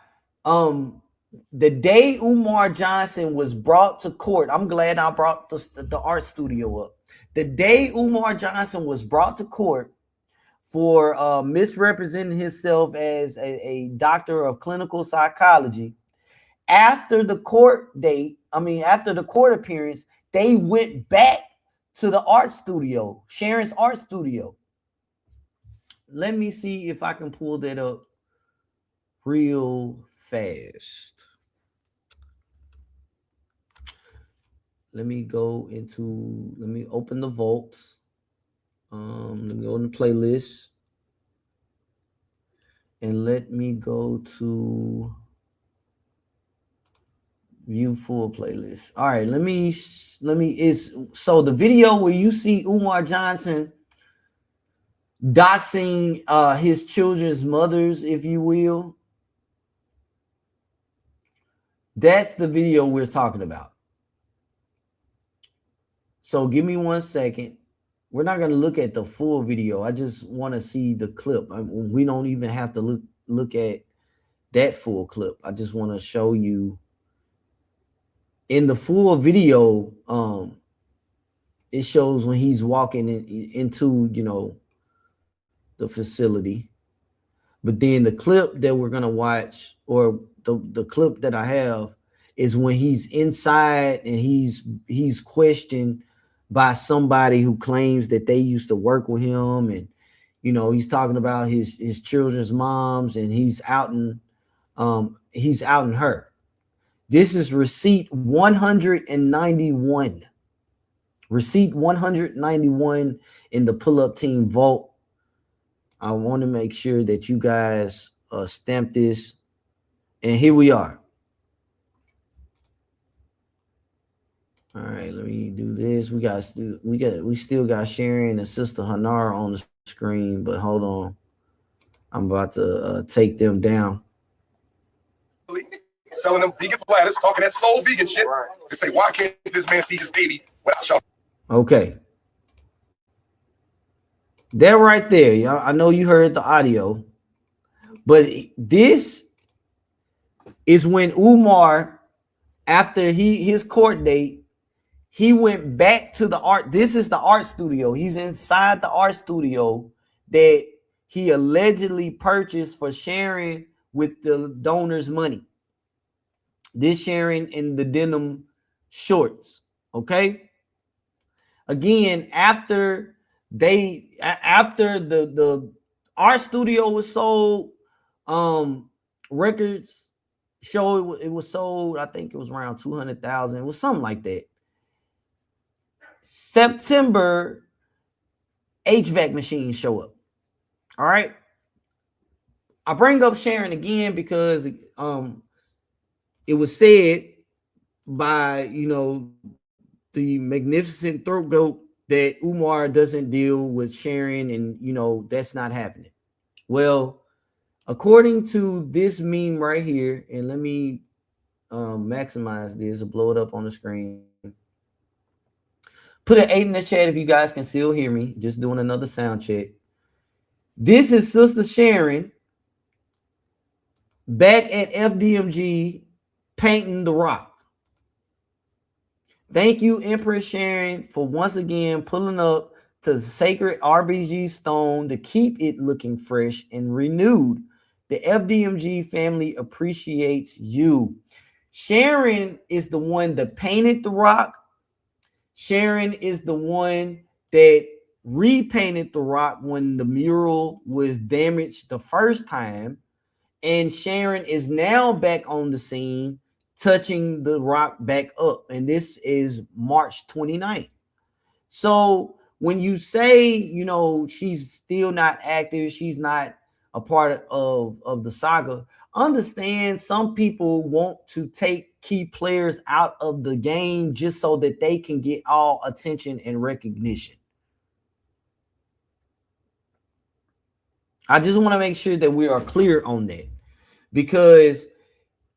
Speaker 12: the day Umar Johnson was brought to court, I'm glad I brought the art studio up. The day Umar Johnson was brought to court for misrepresenting himself as a doctor of clinical psychology, after the court date, after the court appearance, they went back to the art studio, Sharon's art studio. Let me see if I can pull that up real fast. Let me open the vault. Let me go in the playlist. And let me go to view full playlist. All right, so the video where you see Umar Johnson doxing his children's mothers, if you will, that's the video we're talking about. So give me 1 second. We're not going to look at the full video. I just want to see the clip. We don't even have to look at that full clip. I just want to show you in the full video. It shows when he's walking into, you know, the facility. But then the clip that we're gonna watch, or the clip that I have, is when he's inside and he's questioned by somebody who claims that they used to work with him, and you know, he's talking about his children's moms, and he's outing her. This is receipt 191. Receipt 191 in the pull-up team vault. I want to make sure that you guys stamp this. And here we are. All right, let me do this. We still got Sharon and Sister Hanara on the screen, but hold on. I'm about to take them down.
Speaker 16: Selling them vegan platters, talking that soul vegan shit. They say, why can't this man see his baby without y'all?
Speaker 12: Okay. That right there, y'all. I know you heard the audio, but this is when Umar, after his court date, he went back to the art. This is the art studio. He's inside the art studio that he allegedly purchased for sharing with the donor's money. This sharing in the denim shorts. Okay. Again, after the art studio was sold, records show it was sold, I think it was around 200,000. It was something like that. September, HVAC machines show up. All right. I bring up Sharon again because it was said by, you know, the magnificent throat goat that Umar doesn't deal with sharing, and you know that's not happening. Well, according to this meme right here, and let me maximize this and blow it up on the screen. Put an 8 in the chat if you guys can still hear me. Just doing another sound check. This is Sister Sharon back at FDMG painting the rock. Thank you, Empress Sharon, for once again pulling up to the sacred RBG stone to keep it looking fresh and renewed. The FDMG family appreciates you. Sharon is the one that painted the rock. Sharon is the one that repainted the rock when the mural was damaged the first time. And Sharon is now back on the scene, touching the rock back up. And this is March 29th. So when you say, you know, she's still not active, she's not a part of the saga, understand some people want to take key players out of the game just so that they can get all attention and recognition. I just want to make sure that we are clear on that, because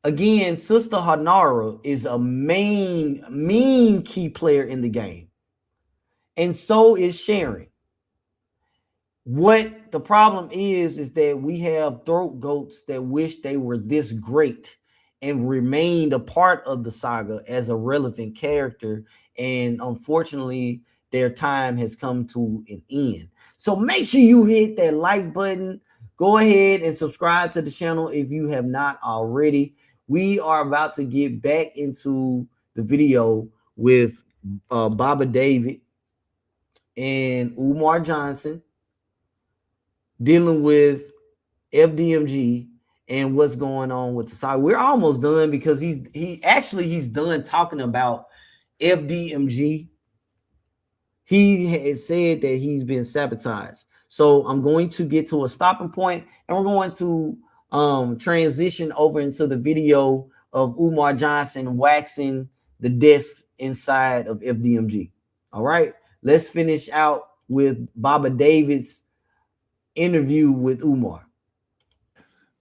Speaker 12: again, Sister Hanara is a mean key player in the game. And so is Sharon. What the problem is that we have throat goats that wish they were this great and remained a part of the saga as a relevant character. And unfortunately, their time has come to an end. So make sure you hit that like button. Go ahead and subscribe to the channel if you have not already. We are about to get back into the video with Baba David and Umar Johnson dealing with FDMG and what's going on with the side. We're almost done because he's done talking about FDMG. He has said that he's been sabotaged. So I'm going to get to a stopping point, and we're going to transition over into the video of Umar Johnson waxing the desks inside of FDMG. All right, let's finish out with Baba David's interview with Umar.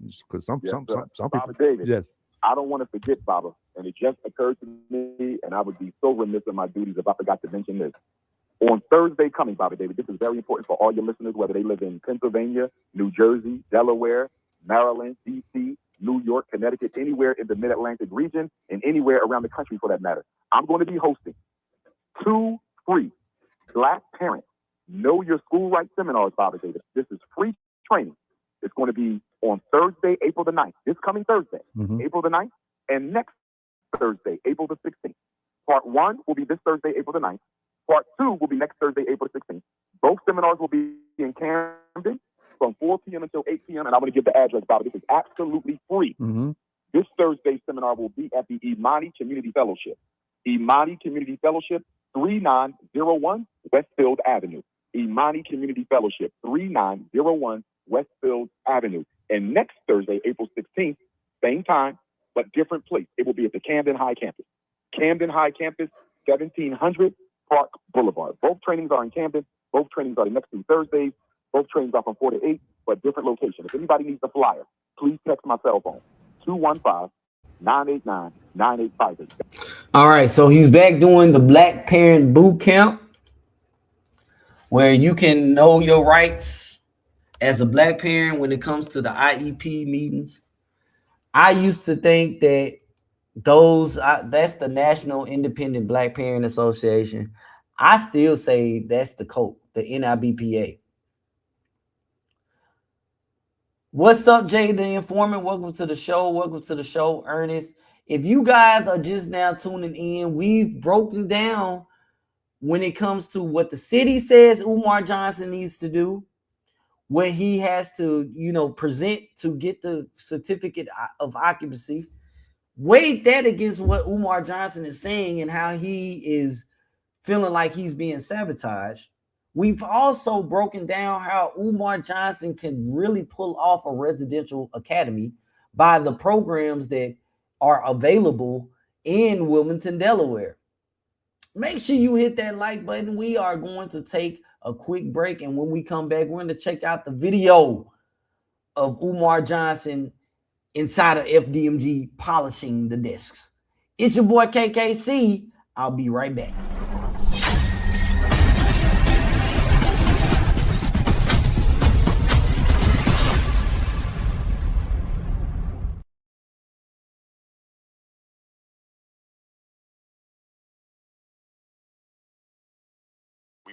Speaker 17: Because some
Speaker 14: Baba
Speaker 17: people,
Speaker 14: David,
Speaker 17: yes.
Speaker 14: I don't want to forget, Baba, and it just occurred to me, and I would be so remiss in my duties if I forgot to mention this. On Thursday coming, Baba David, this is very important for all your listeners, whether they live in Pennsylvania, New Jersey, Delaware, Maryland, D.C., New York, Connecticut, anywhere in the Mid-Atlantic region, and anywhere around the country for that matter. I'm going to be hosting 2 free Black Parent Know Your School Rights seminars, Bobby Davis. This is free training. It's going to be on Thursday, April the 9th, this coming Thursday, April the 9th, and next Thursday, April the 16th. Part 1 will be this Thursday, April the 9th. Part 2 will be next Thursday, April the 16th. Both seminars will be in Camden from 4 p.m. until 8 p.m. And I'm going to give the address, Bobby. This is absolutely free. This Thursday seminar will be at the Imani Community Fellowship. Imani Community Fellowship, 3901 Westfield Avenue. Imani Community Fellowship, 3901 Westfield Avenue. And next Thursday, April 16th, same time, but different place. It will be at the Camden High Campus. Camden High Campus, 1700 Park Boulevard. Both trainings are in Camden. Both trainings are the next 2 Thursdays. Both trainings are from 4 to 8, but different locations. If anybody needs a flyer, please text my cell phone, 215-989-9858.
Speaker 12: All right, so he's back doing the Black Parent Boot Camp, where you can know your rights as a Black parent when it comes to the IEP meetings. I used to think that that's the National Independent Black Parent Association. I still say that's the COPE, the NIBPA. What's up, Jay the Informant? Welcome to the show. Welcome to the show, Ernest. If you guys are just now tuning in, we've broken down when it comes to what the city says Umar Johnson needs to do, what he has to, present to get the certificate of occupancy. Weigh that against what Umar Johnson is saying and how he is feeling like he's being sabotaged. We've also broken down how Umar Johnson can really pull off a residential academy by the programs that are available in Wilmington, Delaware. Make sure you hit that like button. We are going to take a quick break, and when we come back, we're going to check out the video of Umar Johnson inside of FDMG polishing the discs. It's your boy KKC. I'll be right back.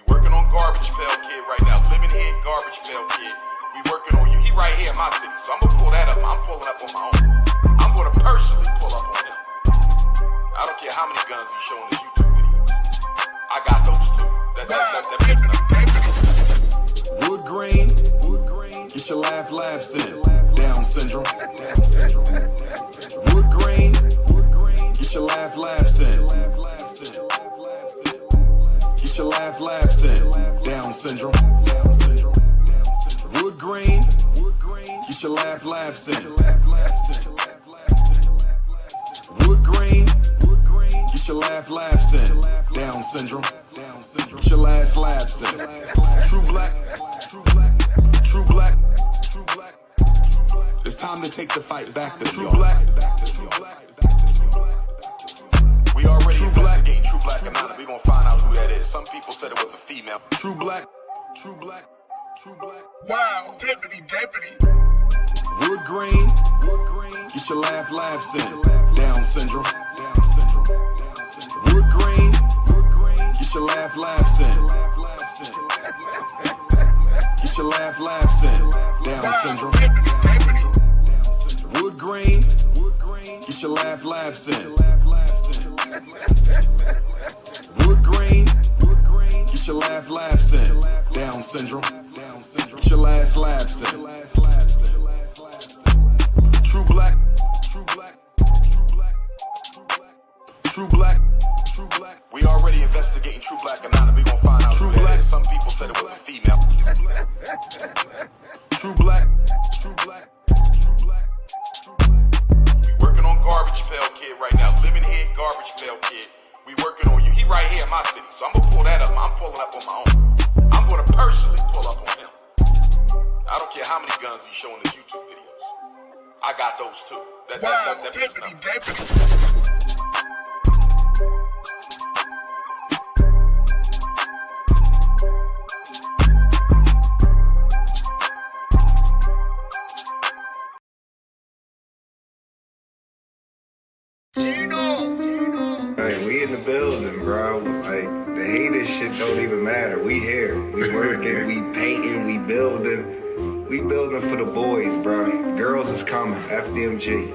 Speaker 18: Working on Garbage Pail Kid right now. Lemon Head Garbage Pail Kid. We working on you. He right here in my city. So I'm gonna pull that up. I'm pulling up on my own. I'm gonna personally pull up on him. I don't care how many guns he's showing his YouTube videos. I got those too. That
Speaker 7: Wood Green. Get your laughs in. Down syndrome. Wood Green. Get your laughs in. Get your laughs in. Down syndrome. Wood Green. Get your laughs in. Wood Green. Get your laughs in. Down syndrome. Get your laughs in. True black. It's time to take the fight back. The true black.
Speaker 18: we already investigating True Black Anonymous. We gonna find out who that is. Some people said it was a female.
Speaker 7: True black.
Speaker 18: Wow, deputy.
Speaker 7: Wood Green. Get your laughs in. Down syndrome. Wood Green. Get your laughs in. Get your laughs in. Down syndrome. Wood Green. Get your laughs in. Wood Green. Get your laughs in. Down syndrome. Get your laughs in. True black.
Speaker 18: We already investigating True Black Anonymous. We gonna find out who that is. Some people said it was a female.
Speaker 7: True black.
Speaker 18: We working on Garbage Pail Kid right now. Lemon Head Garbage Pail Kid. We working on you. He right here in my city. So I'm gonna pull that up. I'm pulling up on my own. I'm gonna personally pull up on him. I don't care how many guns he's showing his YouTube videos. I got those too. Deputy.
Speaker 19: We in the building, bro. Like, the haters shit don't even matter. We here. We working, we painting, we building. We building for the boys, bro. Girls is coming. FDMG.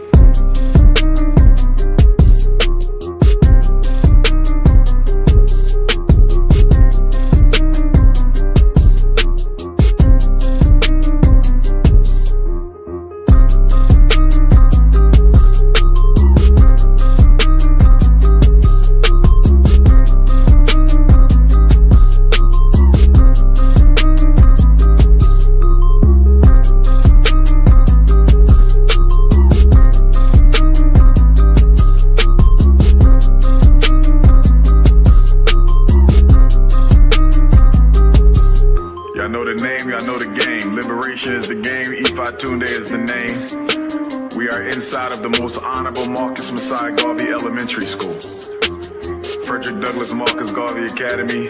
Speaker 18: Academy,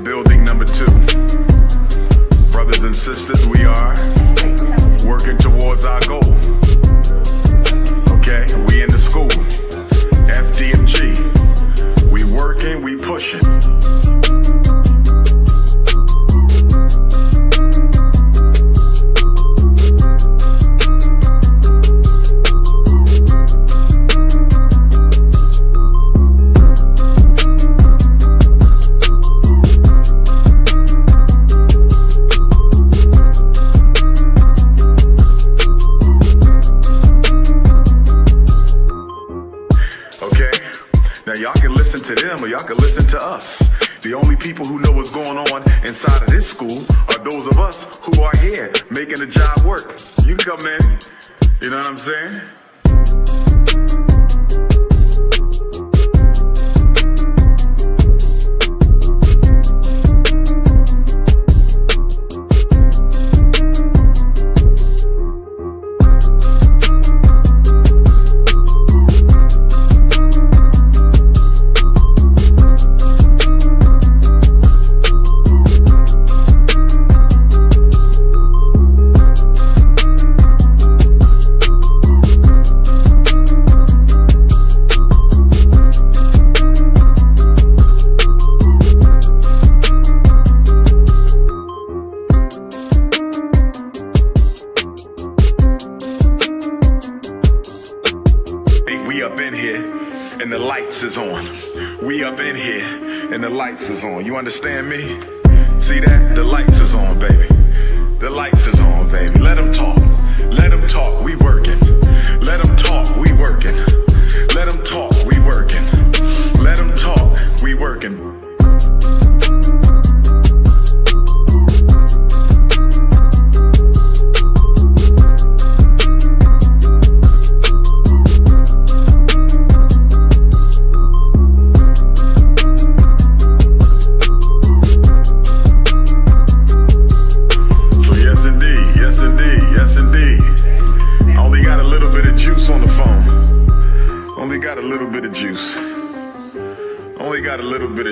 Speaker 18: building number 2. Brothers and sisters, we are working towards our goal. Okay, we in the school. FDMG, we working, we pushing. To them or y'all can listen to us. The only people who know what's going on inside of this school are those of us who are here making the job work. You can come in, you know what I'm saying? Is on. We up in here and the lights is on. You understand me? See that? The lights is on, baby. The lights is on, baby. Let them talk. Let them talk. We working. Let them talk. We working. Let them talk. We working. Let them talk. We working.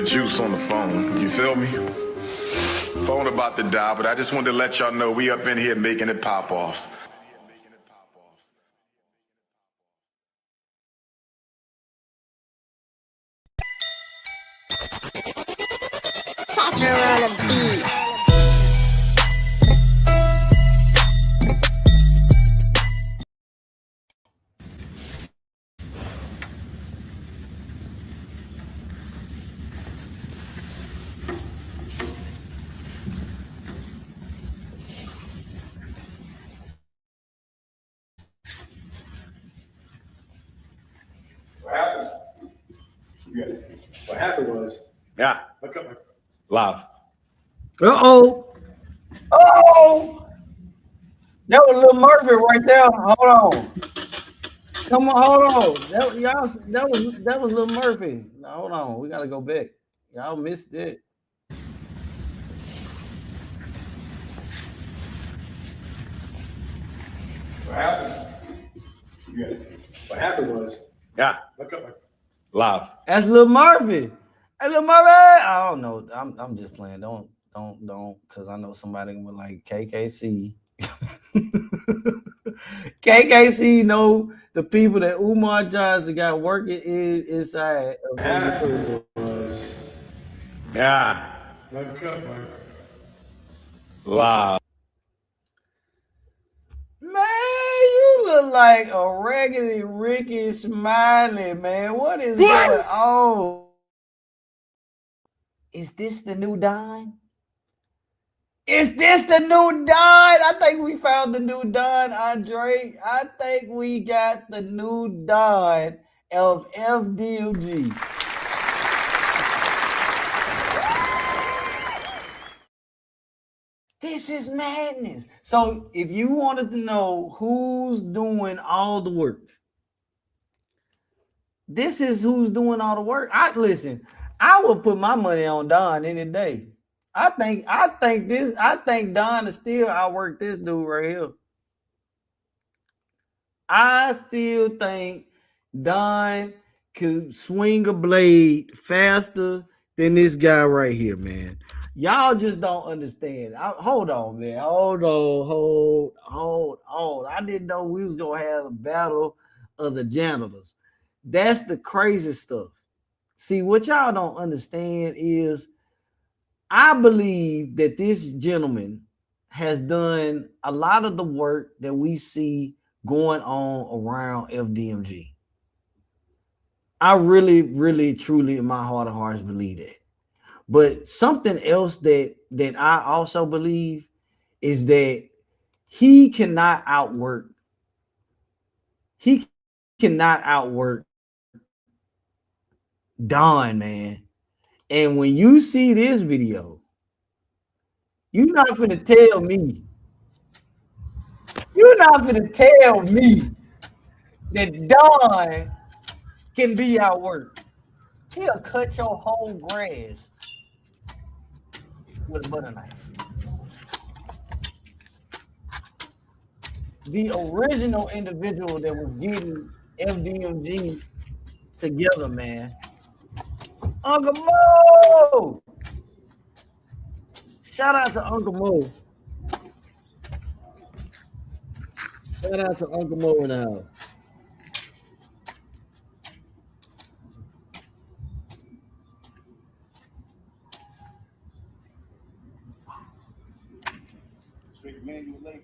Speaker 18: Juice on the phone, you feel me? Phone about to die, but I just wanted to let y'all know we up in here making it pop off.
Speaker 11: Catch her on a beat.
Speaker 3: What happened was,
Speaker 4: yeah,
Speaker 3: look up.
Speaker 4: Live.
Speaker 12: Oh, that was Lil Murphy right there. Hold on, come on, hold on. That was Lil Murphy. Now, hold on, we gotta go back. Y'all missed it.
Speaker 3: What happened? What happened was,
Speaker 4: yeah,
Speaker 3: look up.
Speaker 4: Live.
Speaker 12: That's Lil Murphy. Hey, Lil Murphy. I don't know. I'm just playing. Don't, because I know somebody will like KKC. KKC know the people that Umar Johnson got working inside of
Speaker 20: Yeah. Wow.
Speaker 12: Man, you look like a raggedy Ricky Smiley, man. What is going on? Is this the new Don? Is this the new Don? I think we found the new Don, Andre. I think we got the new Don of FDMG. This is madness. So if you wanted to know who's doing all the work, this is who's doing all the work. I will put my money on Don any day. I think Don is still outwork this dude right here. I still think Don could swing a blade faster than this guy right here, man. Y'all just don't understand. Hold on, man. Hold on. I didn't know we was gonna have a battle of the janitors. That's the crazy stuff. See, what y'all don't understand is I believe that this gentleman has done a lot of the work that we see going on around FDMG. I really, really, truly, in my heart of hearts, believe that. But something else that I also believe is that he cannot outwork. He cannot outwork Don, man. And when you see this video, you're not finna tell me. You're not finna tell me that Don can be outworked. He'll cut your whole grass with a butter knife. The original individual that was getting FDMG together, man. Uncle Mo! Shout out to Uncle Mo. Shout out to Uncle Mo in the house.
Speaker 9: Manual labor.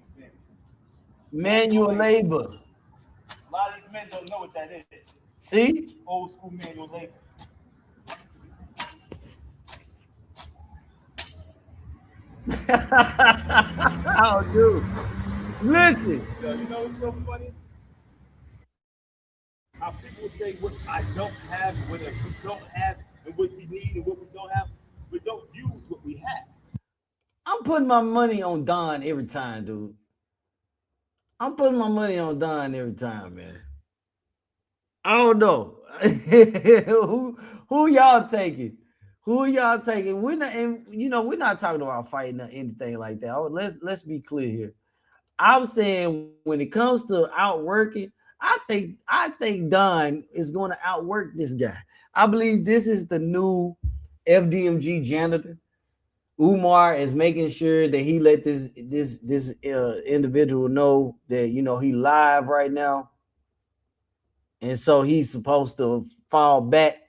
Speaker 12: Manual labor.
Speaker 9: A lot of these men don't know what that is.
Speaker 12: See?
Speaker 9: Old school manual labor.
Speaker 12: Oh, dude. Listen.
Speaker 9: Yo, you know what's so funny? How people say what I don't have, what we don't have, and what we need and what we don't have. We don't use what we have.
Speaker 12: I'm putting my money on Don every time, dude. I'm putting my money on Don every time, man. I don't know. who y'all taking? Who y'all taking? We're not, and we're not talking about fighting or anything like that. Let's be clear here. I'm saying when it comes to outworking, I think Don is going to outwork this guy. I believe this is the new FDMG janitor. Umar is making sure that he let this individual know that he live right now, and so he's supposed to fall back.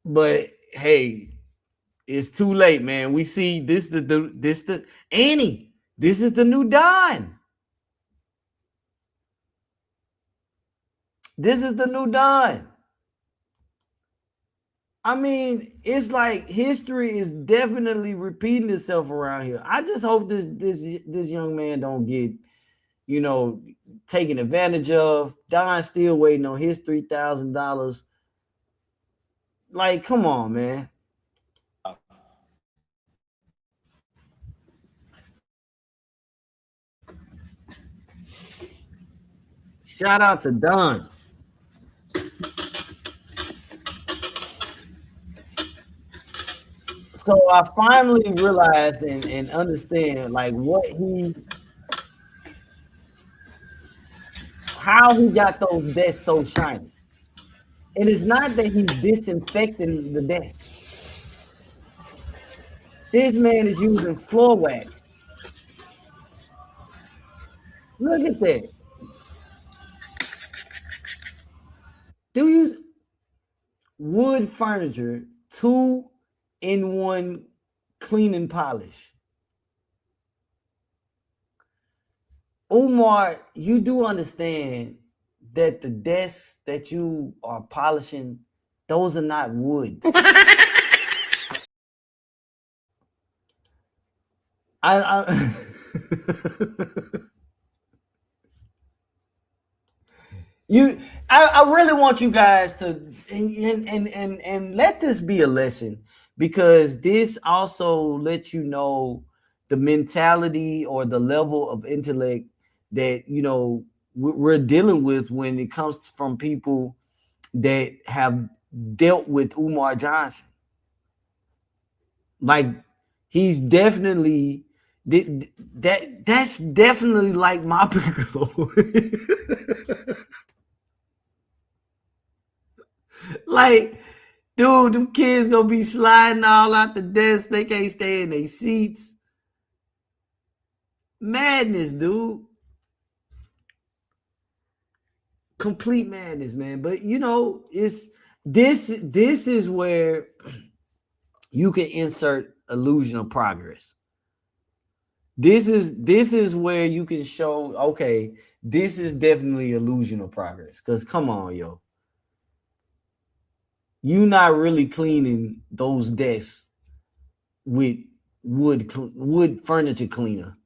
Speaker 12: But hey, it's too late, man. We see this Annie. This is the new Don. This is the new Don. I mean, it's like history is definitely repeating itself around here. I just hope this young man don't get, taken advantage of. Don's still waiting on his $3,000. Like, come on, man. Shout out to Don. So I finally realized and understand like how he got those desks so shiny. And it's not that he's disinfecting the desk. This man is using floor wax. Look at that. wood furniture, 2-in-1 clean and polish. Umar, you do understand that the desks that you are polishing, those are not wood. I really want you guys to and let this be a lesson, because this also lets you know the mentality or the level of intellect that we're dealing with when it comes from people that have dealt with Umar Johnson. Like, he's definitely that's definitely like my Piccolo. Like, dude, them kids gonna be sliding all out the desk. They can't stay in their seats. Madness, dude. Complete madness, man. But it's this is where you can insert illusion of progress. This is where you can show, okay, this is definitely illusion of progress. Because come on, yo. You're not really cleaning those desks with wood furniture cleaner.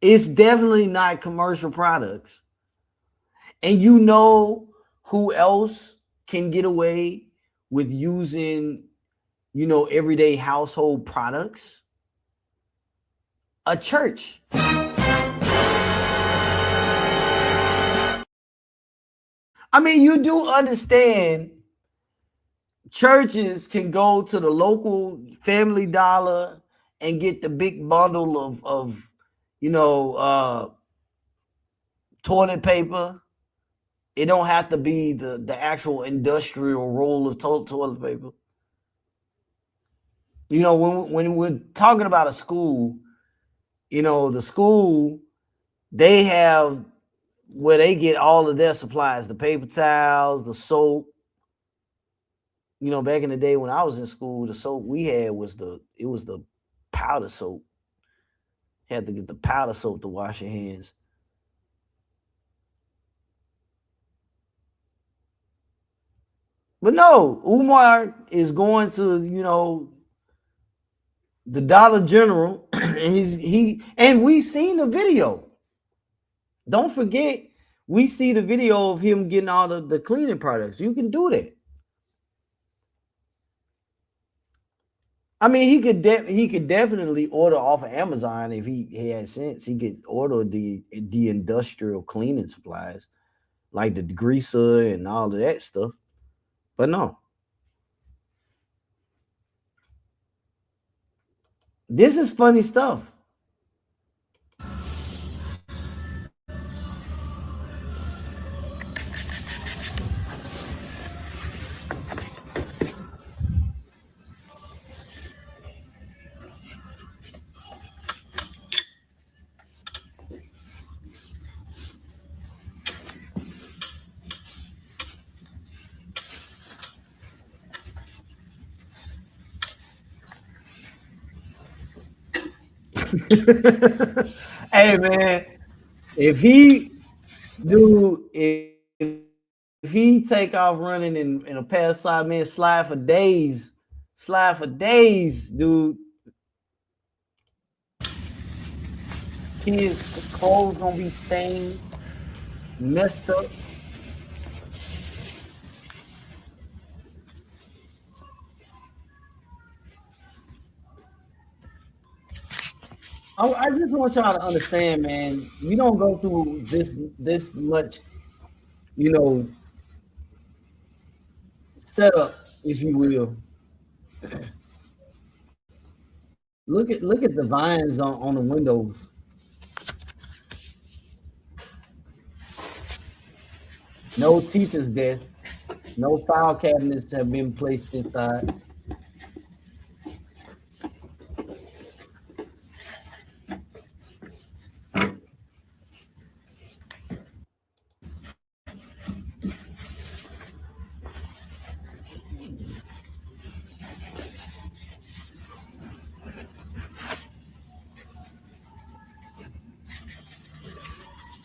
Speaker 12: It's definitely not commercial products. And you know who else can get away with using, everyday household products? A church. I mean, you do understand churches can go to the local Family Dollar and get the big bundle of toilet paper. It don't have to be the actual industrial roll of toilet paper. When we're talking about a school, the school, they have where they get all of their supplies, the paper towels, the soap. Back in the day when I was in school, the soap we had was the powder soap. You had to get the powder soap to wash your hands. But no, Umar is going to, the Dollar General, and we seen the video. Don't forget, we see the video of him getting all the cleaning products. You can do that. I mean, he could definitely order off of Amazon if he had sense. He could order the industrial cleaning supplies, like the degreaser and all of that stuff. But no. This is funny stuff. Hey man, if he take off running in a pass side, man, slide for days, dude. Kids' clothes gonna be stained, messed up. I just want y'all to understand, man. You don't go through this much, setup, if you will. Look at the vines on the windows. No teacher's desk. No file cabinets have been placed inside.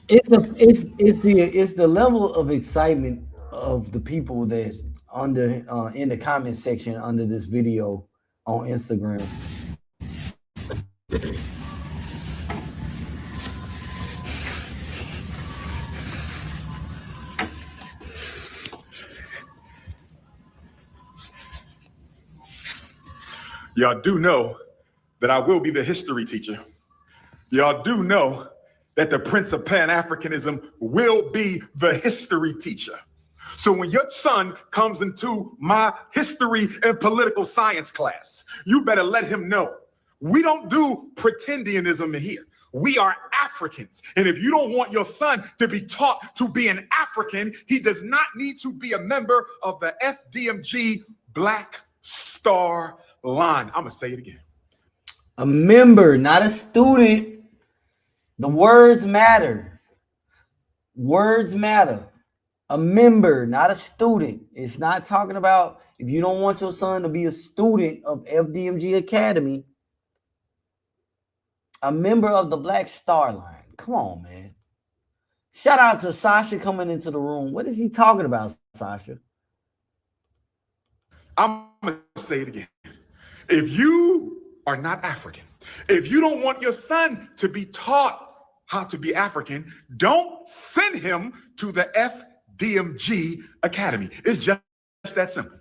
Speaker 12: It's the level of excitement of the people that's under in the comment section under this video on Instagram.
Speaker 13: Y'all do know that I will be the history teacher. Y'all do know that the Prince of Pan-Africanism will be the history teacher. So when your son comes into my history and political science class, you better let him know we don't do pretendianism here. We are Africans. And if you don't want your son to be taught to be an African, he does not need to be a member of the FDMG Black Star Line. I'm going to say it again.
Speaker 12: A member, not a student. The words matter. Words matter. A member, not a student. It's not talking about if you don't want your son to be a student of FDMG Academy, a member of the Black Star Line. Come on, man. Shout out to Sasha coming into the room. What is he talking about, Sasha?
Speaker 13: I'm going to say it again. If you are not African, if you don't want your son to be taught how to be African, don't send him to the FDMG Academy. It's just that simple.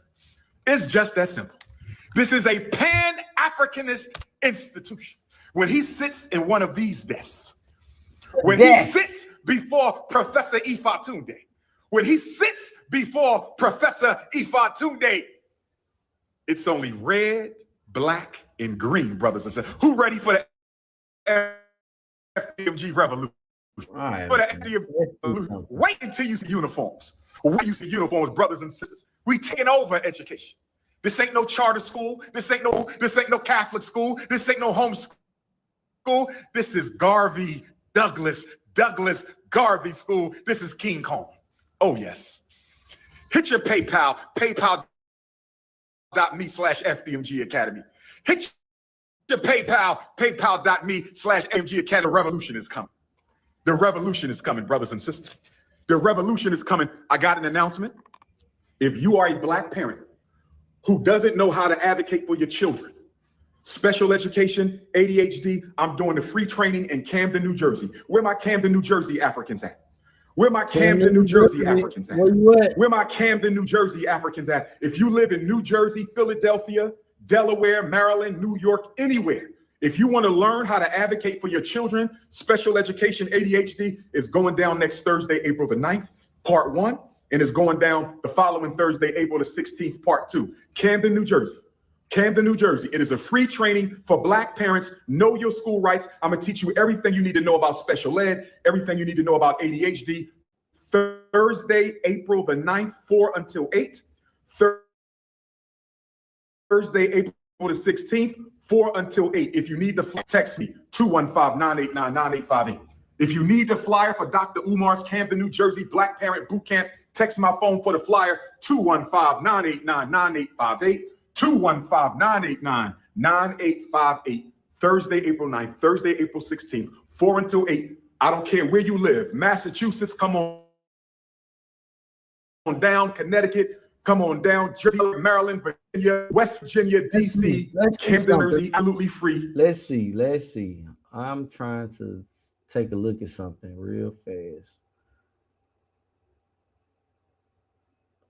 Speaker 13: It's just that simple. This is a Pan-Africanist institution. When he sits in one of these desks, when he sits before Professor Ifatunde, when he sits before Professor Ifatunde, it's only red, black, and green, brothers and sisters. Who ready for the FDMG revolution?
Speaker 12: Right.
Speaker 13: For the FDMG revolution. Wait until you see uniforms. Wait until you see uniforms, brothers and sisters. We taking over education. This ain't no charter school. This ain't no Catholic school. This ain't no home school. This is Garvey Douglas Garvey School. This is King Kong. Oh yes. Hit your PayPal, paypal.me/FDMG Academy. Hit your PayPal, paypal.me/FDMG Academy. The revolution is coming. The revolution is coming, brothers and sisters. The revolution is coming. I got an announcement. If you are a black parent who doesn't know how to advocate for your children, special education, ADHD, I'm doing the free training in Camden, New Jersey. Where my Camden, New Jersey Africans at? Where my Camden, New Jersey Africans at? Where my Camden, New Jersey Africans at? If you live in New Jersey, Philadelphia, Delaware, Maryland, New York, anywhere, if you want to learn how to advocate for your children, special education, ADHD is going down next Thursday, April the 9th, part 1, and is going down the following Thursday, April the 16th, part 2. Camden, New Jersey. Camden, New Jersey. It is a free training for black parents. Know your school rights. I'm going to teach you everything you need to know about special ed, everything you need to know about ADHD. Thursday, April the 9th, 4 until 8. Thursday, April the 16th, 4 until 8. If you need the text me, 215-989-9858. If you need the flyer for Dr. Umar's Camden, New Jersey Black Parent Boot Camp, text my phone for the flyer, 215-989-9858. 215-989-9858. Thursday, April 9th, Thursday, April 16th, 4 until 8. I don't care where you live. Massachusetts, come on down. Connecticut, come on down. Jersey, Maryland, Virginia, West Virginia, DC, Camden, Jersey, absolutely free.
Speaker 12: Let's see. I'm trying to take a look at something real fast.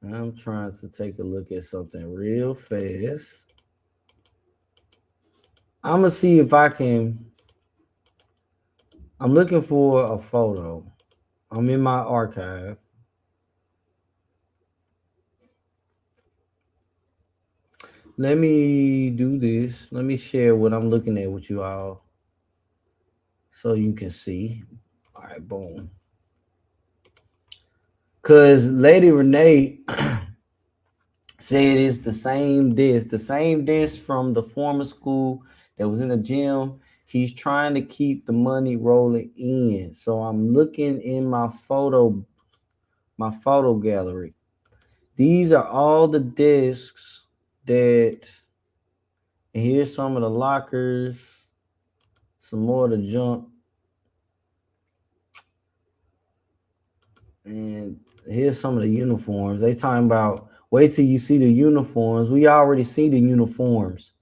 Speaker 12: I'm gonna see if I can. I'm looking for a photo. I'm in my archive. Let me do this. Let me share what I'm looking at with you all so you can see. All right, boom. Because Lady Renee said it's the same disc from the former school that was in the gym. He's trying to keep the money rolling in. So I'm looking in my photo gallery. These are all the discs that, and here's some of the lockers, some more of the junk. And here's some of the uniforms. They talking about wait till you see the uniforms. We already see the uniforms.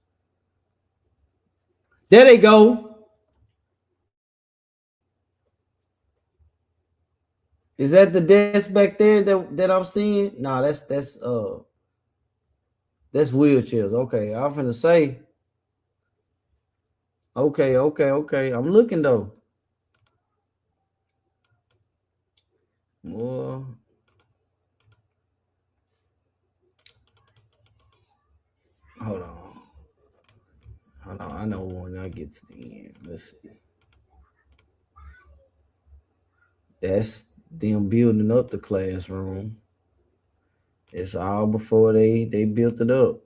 Speaker 12: There they go. Is that the desk back there that I'm seeing? No, that's wheelchairs. Okay, I'm finna say. Okay. I'm looking though. More. Hold on. I know when I get to the end. Let's see. That's them building up the classroom. It's all before they built it up.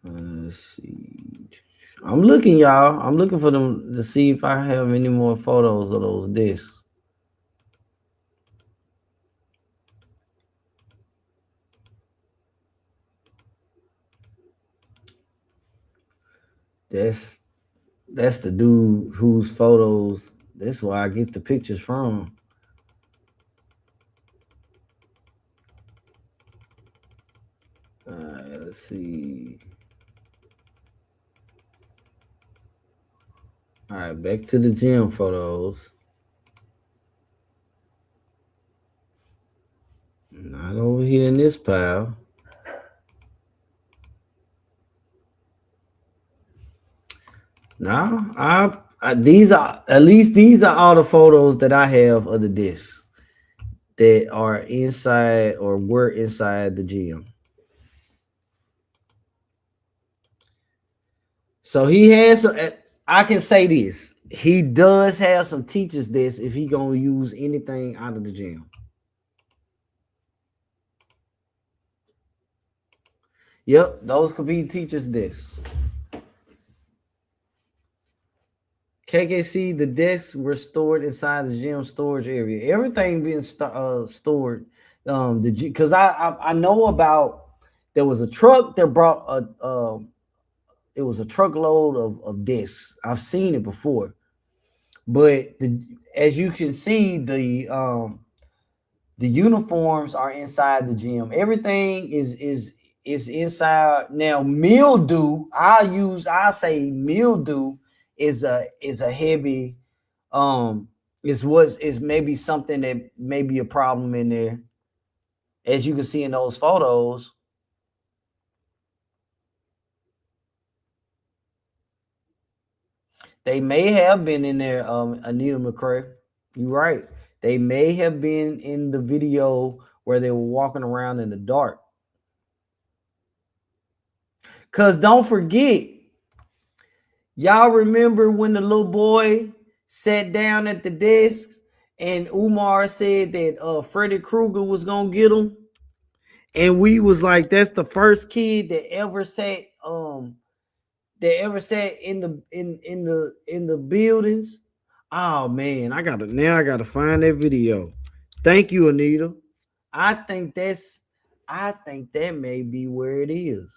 Speaker 12: Let's see. I'm looking, y'all. I'm looking for them to see if I have any more photos of those discs. That's the dude whose photos. That's where I get the pictures from. Let's see. All right, back to the gym photos. Not over here in this pile. Now, these are all the photos that I have of the discs that are inside or were inside the gym. So he has. I can say this: he does have some teachers' discs if he gonna use anything out of the gym. Yep, those could be teachers' discs. KKC, the desks were stored inside the gym storage area. Everything being stored. Because I know about there was a truck that brought it was a truckload of discs. I've seen it before, but as you can see, the uniforms are inside the gym. Everything is inside. Now mildew, I say mildew is a heavy is maybe something that may be a problem in there. As you can see in those photos, they may have been in there. Anita McCray, you're right. They may have been in the video where they were walking around in the dark. Cause don't forget, y'all remember when the little boy sat down at the desk and Umar said that Freddy Krueger was gonna get him, and we was like, that's the first kid that ever sat in the buildings. Oh man, I gotta find that video. Thank you, Anita. I think that may be where it is.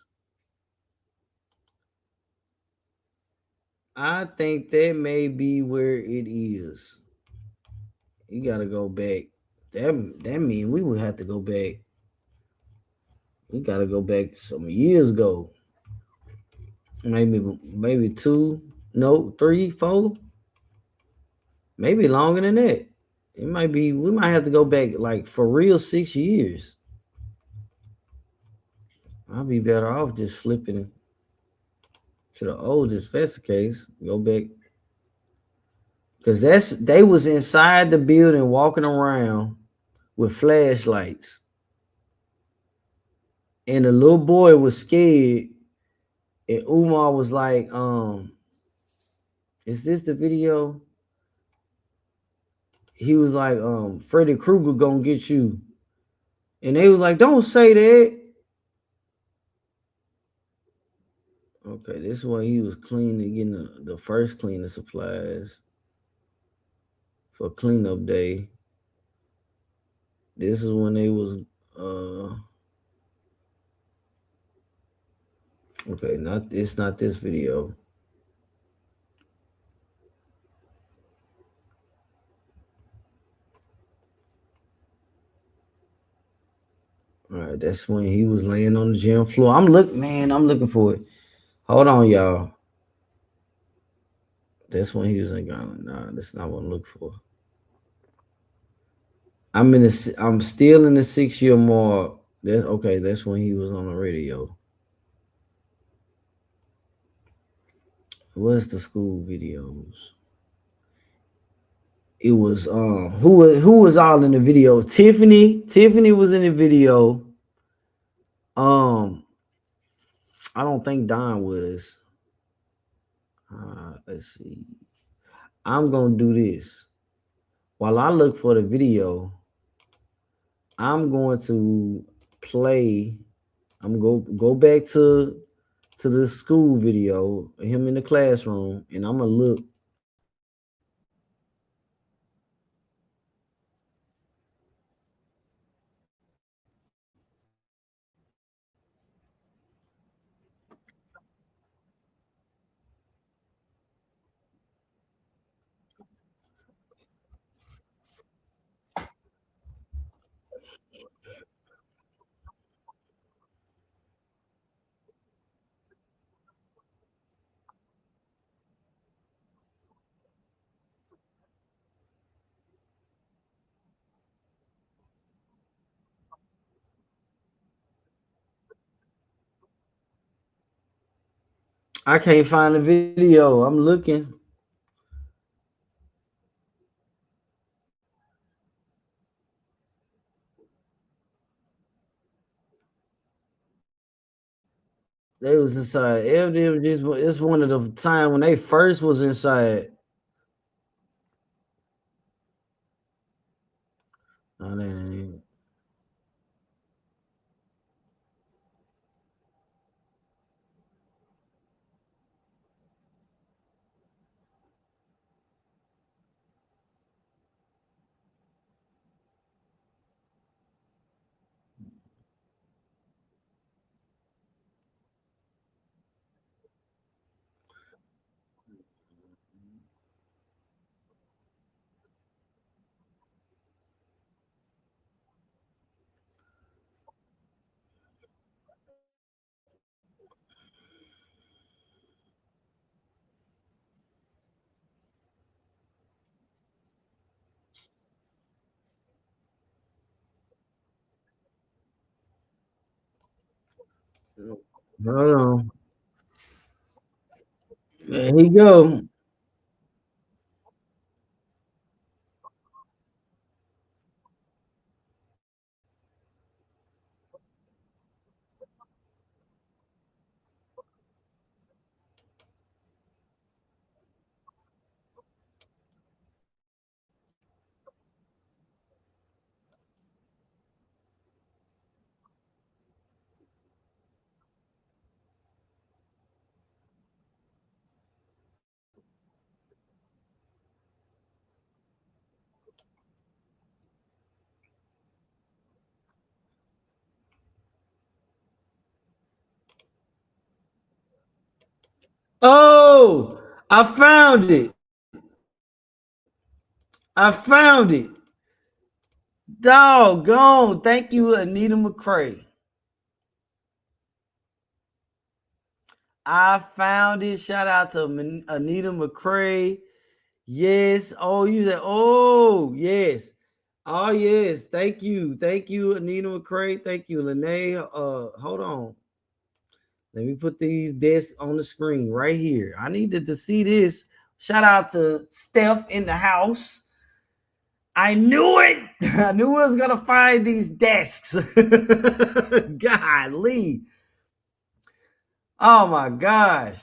Speaker 12: I think that may be where it is. You gotta go back. That means we would have to go back. We gotta go back some years ago. Maybe 2, no, 3, 4. Maybe longer than that. It might be. We might have to go back like for real 6 years. I'll be better off just flipping to the oldest. If that's the case, go back. Because they was inside the building walking around with flashlights. And the little boy was scared. And Umar was like, is this the video? He was like, Freddy Krueger gonna get you. And they was like, don't say that. Okay, this is when he was cleaning, getting the first cleaning supplies for cleanup day. This is when they was Okay, it's not this video. All right, that's when he was laying on the gym floor. I'm looking for it. Hold on, y'all. That's when he was in Ghana. Nah, that's not what I'm looking for. I'm still in the 6-year mark. That's okay. That's when he was on the radio. What's the school videos? It was who was all in the video? Tiffany was in the video. I don't think Don was. Let's see. I'm gonna do this while I look for the video. I'm going to play. I'm go back to the school video, him in the classroom, and I'm gonna look. I can't find the video. I'm looking. They was inside. FDMG, it's one of the time when they first was inside. No, they ain't. Hold on. There he go. Oh, I found it. I found it. Doggone. Thank you, Anita McCrae. I found it. Shout out to Anita McCrae. Yes. Oh, you said, oh, yes. Oh, yes. Thank you. Thank you, Anita McCrae. Thank you, Lene. Hold on. Let me put these desks on the screen right here. I needed to see this. Shout out to Steph in the house. I knew it. I knew I was going to find these desks. Golly. Oh, my gosh.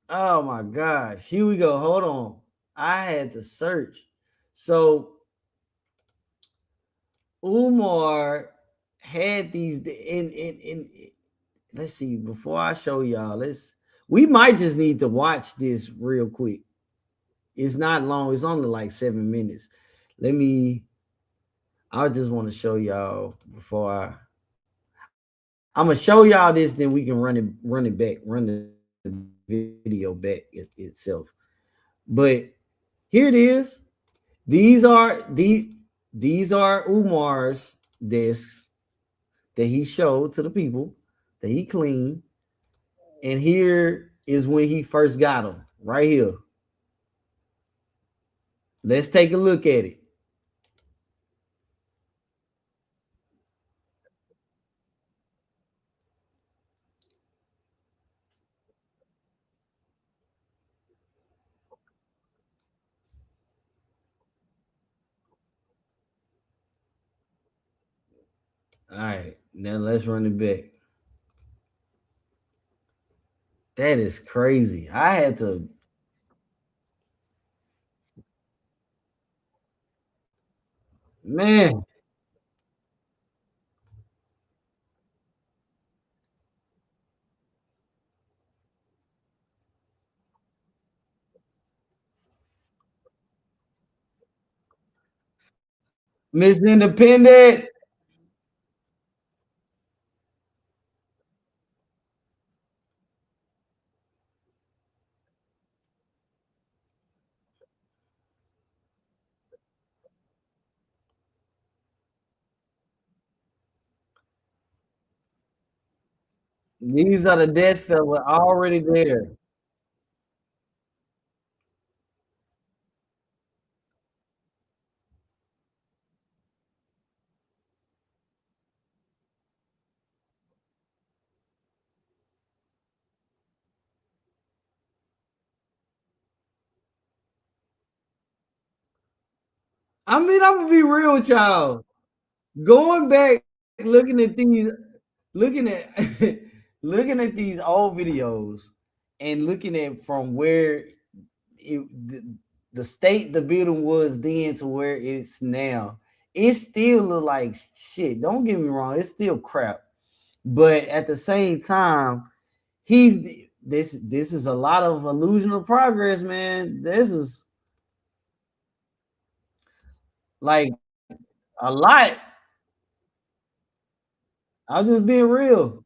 Speaker 12: Oh, my gosh. Here we go. Hold on. I had to search. So, Umar had these in let's see, before I show y'all, we might just need to watch this real quick. It's not long, it's only like 7 minutes. I just want to show y'all before I'm gonna show y'all this, then we can run it back, run the video back itself. But here it is. These are Umar's discs that he showed to the people that he cleaned. And here is when he first got them, right here. Let's take a look at it. All right, now let's run it back. That is crazy. I had to. Man, Miss Independent. These are the desks that were already there. I mean, I'm gonna be real with y'all. Going back, looking at these, looking at looking at these old videos, and looking at from where the state the building was then to where it's now, it still look like shit. Don't get me wrong, it's still crap. But at the same time, this is a lot of illusion of progress, man. This is like a lot. I'm just being real.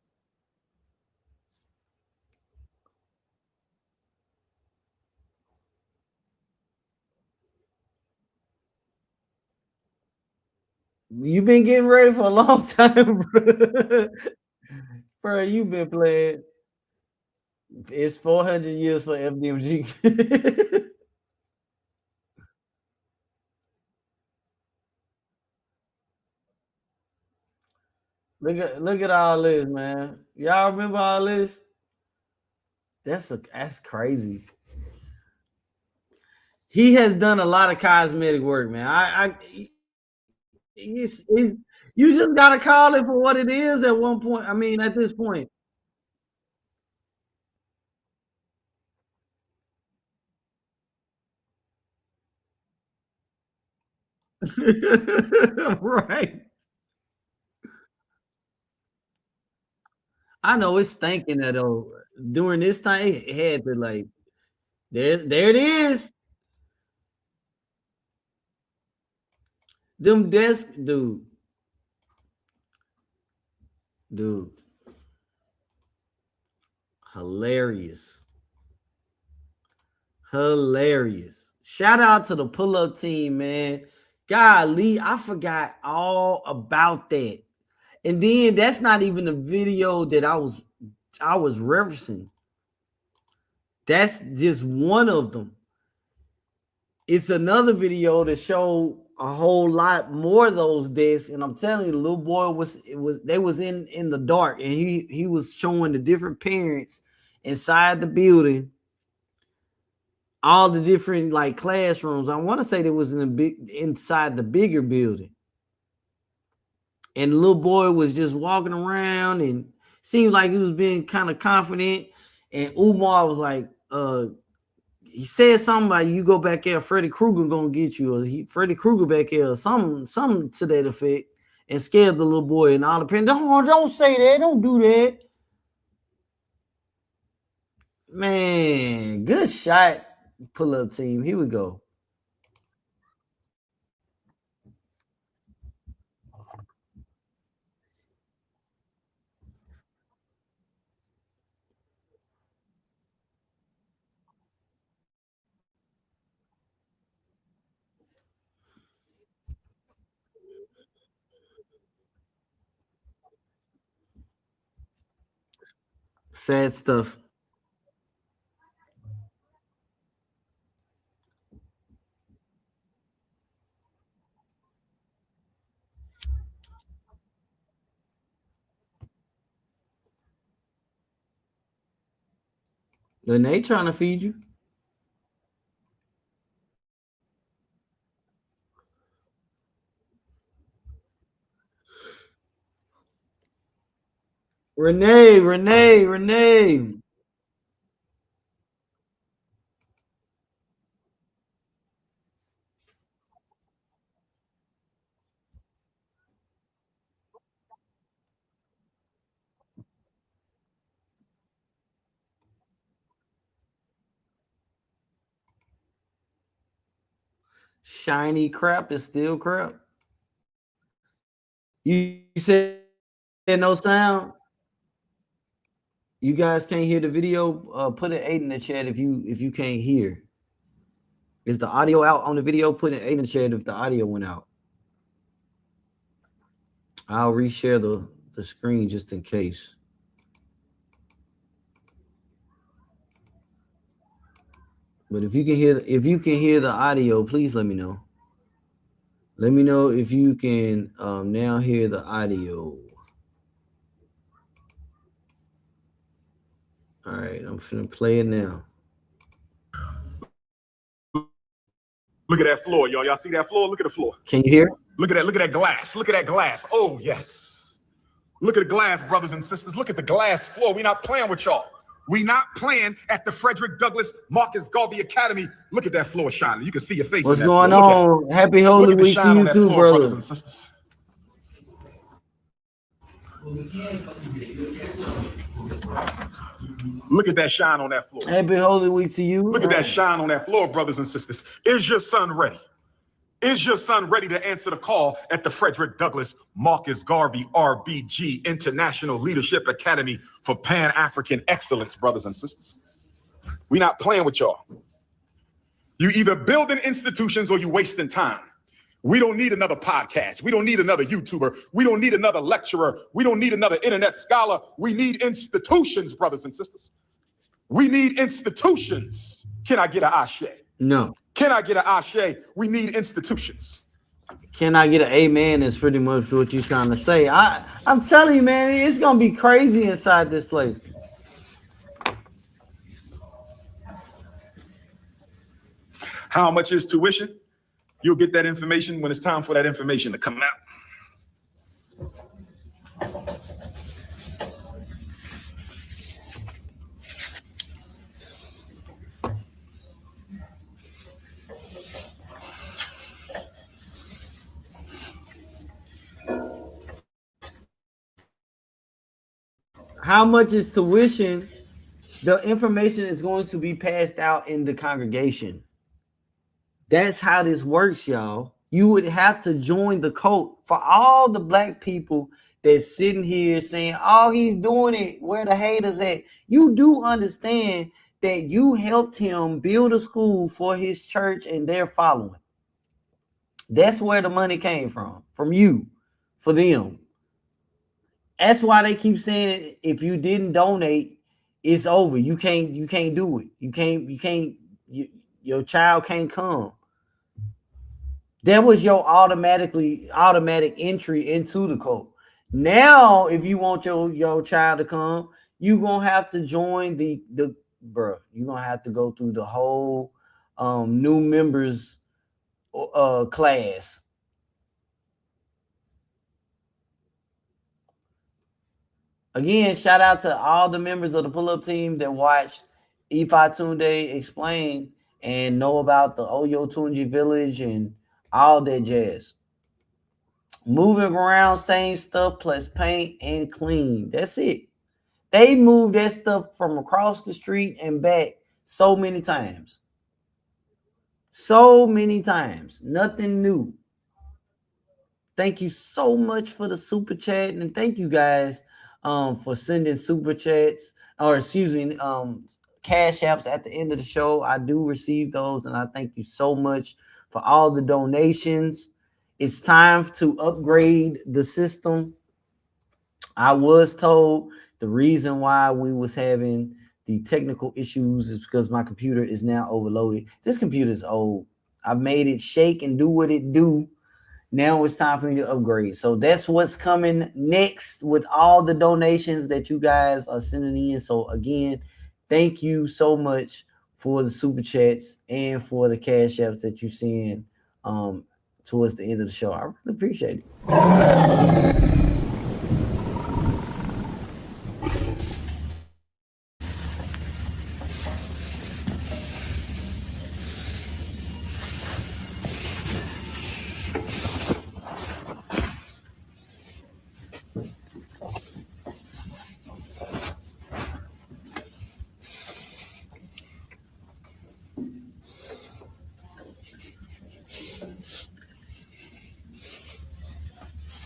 Speaker 12: You've been getting ready for a long time, bro. Bro, you've been playing. It's 400 years for FDMG. look at all this, man. Y'all remember all this? That's crazy. He has done a lot of cosmetic work, man. You just gotta call it for what it is at one point. I mean, at this point. Right. I know it's stinking that during this time it had to like there it is. Them desk dude, hilarious. Hilarious. Shout out to the pull-up team, man. Golly, I forgot all about that. And then that's not even the video that I was referencing. That's just one of them. It's another video that showed a whole lot more of those discs. And I'm telling you, the little boy was in the dark, and he was showing the different parents inside the building, all the different like classrooms. I want to say there was inside the bigger building. And the little boy was just walking around and seemed like he was being kind of confident. And Umar was like, he said something like, "You go back there, Freddy Krueger gonna get you," or Freddy Krueger back here, or something to that effect, and scared the little boy. And all the parents, don't say that, don't do that. Man, good shot, pull up team. Here we go. Sad stuff. Then they trying to feed you. Renee. Shiny crap is still crap. You said no sound. You guys can't hear the video. Put an 8 in the chat if you can't hear. Is the audio out on the video? Put an 8 in the chat if the audio went out. I'll reshare the screen just in case. But if you can hear the audio, please let me know. Let me know if you can now hear the audio. All right, I'm finna play it now.
Speaker 13: Look at that floor, y'all. Y'all see that floor? Look at the floor.
Speaker 12: Can you hear?
Speaker 13: Look at that glass. Look at that glass. Oh, yes. Look at the glass, brothers and sisters. Look at the glass floor. We're not playing with y'all. We not playing at the Frederick Douglass Marcus Garvey Academy. Look at that floor shining. You can see your face.
Speaker 12: What's going on? Happy Holy Week to you too, brother.
Speaker 13: And sisters. Look at that shine on that floor.
Speaker 12: Happy Holy Week to you.
Speaker 13: Look at that shine on that floor, brothers and sisters. Is your son ready? Is your son ready to answer the call at the Frederick Douglass Marcus Garvey RBG International Leadership Academy for Pan-African Excellence, brothers and sisters? We're not playing with y'all. You either building institutions or you wasting time. We don't need another podcast. We don't need another YouTuber. We don't need another lecturer. We don't need another internet scholar. We need institutions, brothers and sisters. We need institutions. Can I get an ashe?
Speaker 12: No.
Speaker 13: Can I get an ashe? We need institutions.
Speaker 12: Can I get an amen is pretty much what you're trying to say. I'm telling you, man, it's going to be crazy inside this place.
Speaker 13: How much is tuition? You'll get that information when it's time for that information to come out.
Speaker 12: How much is tuition? The information is going to be passed out in the congregation. That's how this works, y'all. You would have to join the cult. For all the black people that's sitting here saying, oh, he's doing it, where the haters at? You do understand that you helped him build a school for his church and their following. That's where the money came from you, for them. That's why they keep saying if you didn't donate, it's over. You can't do it. Your child can't come. That was your automatic entry into the cult. Now, if you want your child to come, you're gonna have to join you're gonna have to go through the whole new members class. Again, shout out to all the members of the pull-up team that watched Ifa Tunde explain and know about the Oyo Tunji village and all that jazz. Moving around, same stuff plus paint and clean. That's it. They moved that stuff from across the street and back so many times. So many times. Nothing new. Thank you so much for the super chat, and thank you guys for sending super chats, or excuse me, cash apps at the end of the show. I do receive those, and I thank you so much for all the donations. It's time to upgrade the system. I was told The reason why we was having the technical issues is because my computer is now overloaded. This computer is old. I made it shake and do what it do. Now it's time for me to upgrade. So that's what's coming next with all the donations that you guys are sending in. So again, thank you so much for the super chats and for the cash apps that you send towards the end of the show. I really appreciate it.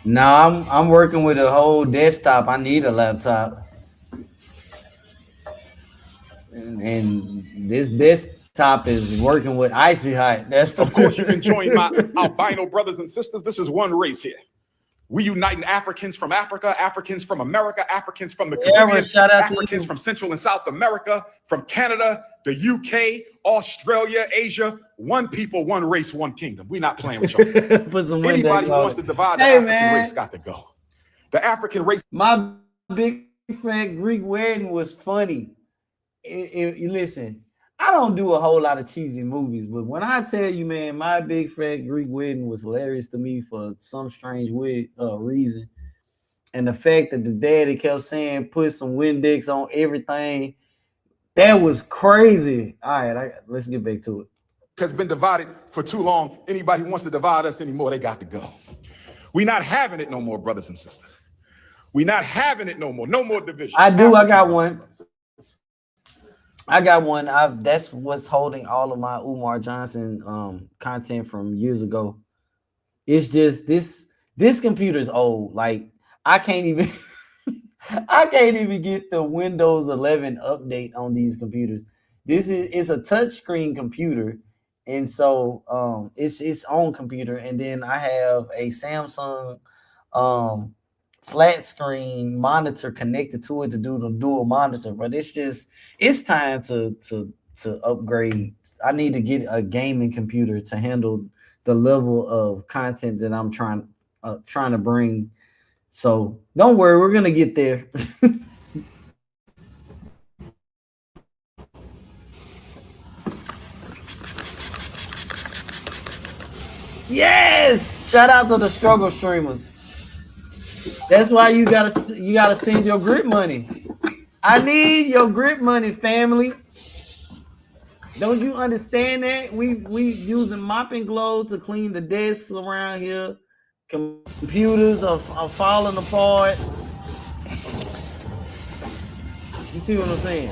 Speaker 12: No, I'm working with a whole desktop. I need a laptop, and this desktop is working with icy hot. That's the
Speaker 13: Of course, you can join my albino brothers and sisters. This is one race here. We uniting Africans from Africa, Africans from America, Africans from the Caribbean,
Speaker 12: shout out to
Speaker 13: Africans from Central and South America, from Canada, the UK, Australia, Asia. One people, one race, one kingdom. We're not playing with y'all.
Speaker 12: Put some
Speaker 13: Anybody who wants to divide the African race got to go. The African race.
Speaker 12: My big fat Greek wedding was funny. Listen, I don't do a whole lot of cheesy movies, but when I tell you, man, my big fat Greek wedding was hilarious to me for some strange reason. And the fact that the daddy kept saying, put some Windex on everything, that was crazy. All right, let's get back to it.
Speaker 13: Has been divided for too long. Anybody who wants to divide us anymore, they got to go. We're not having it no more, brothers and sisters. We're not having it no more. No more division.
Speaker 12: I got one. That's what's holding all of my Umar Johnson content from years ago. It's just this computer's old. Like I can't even get the Windows 11 update on these computers. It's a touchscreen computer, and so it's its own computer. And then I have a Samsung flat screen monitor connected to it to do the dual monitor. But it's time to upgrade. I need to get a gaming computer to handle the level of content that I'm trying to bring. So don't worry, we're gonna get there. Yes, shout out to the struggle streamers. That's why you gotta send your grip money. I need your grip money, family. Don't you understand that? We using mopping glue to clean the desks around here. Computers are falling apart. You see what I'm saying?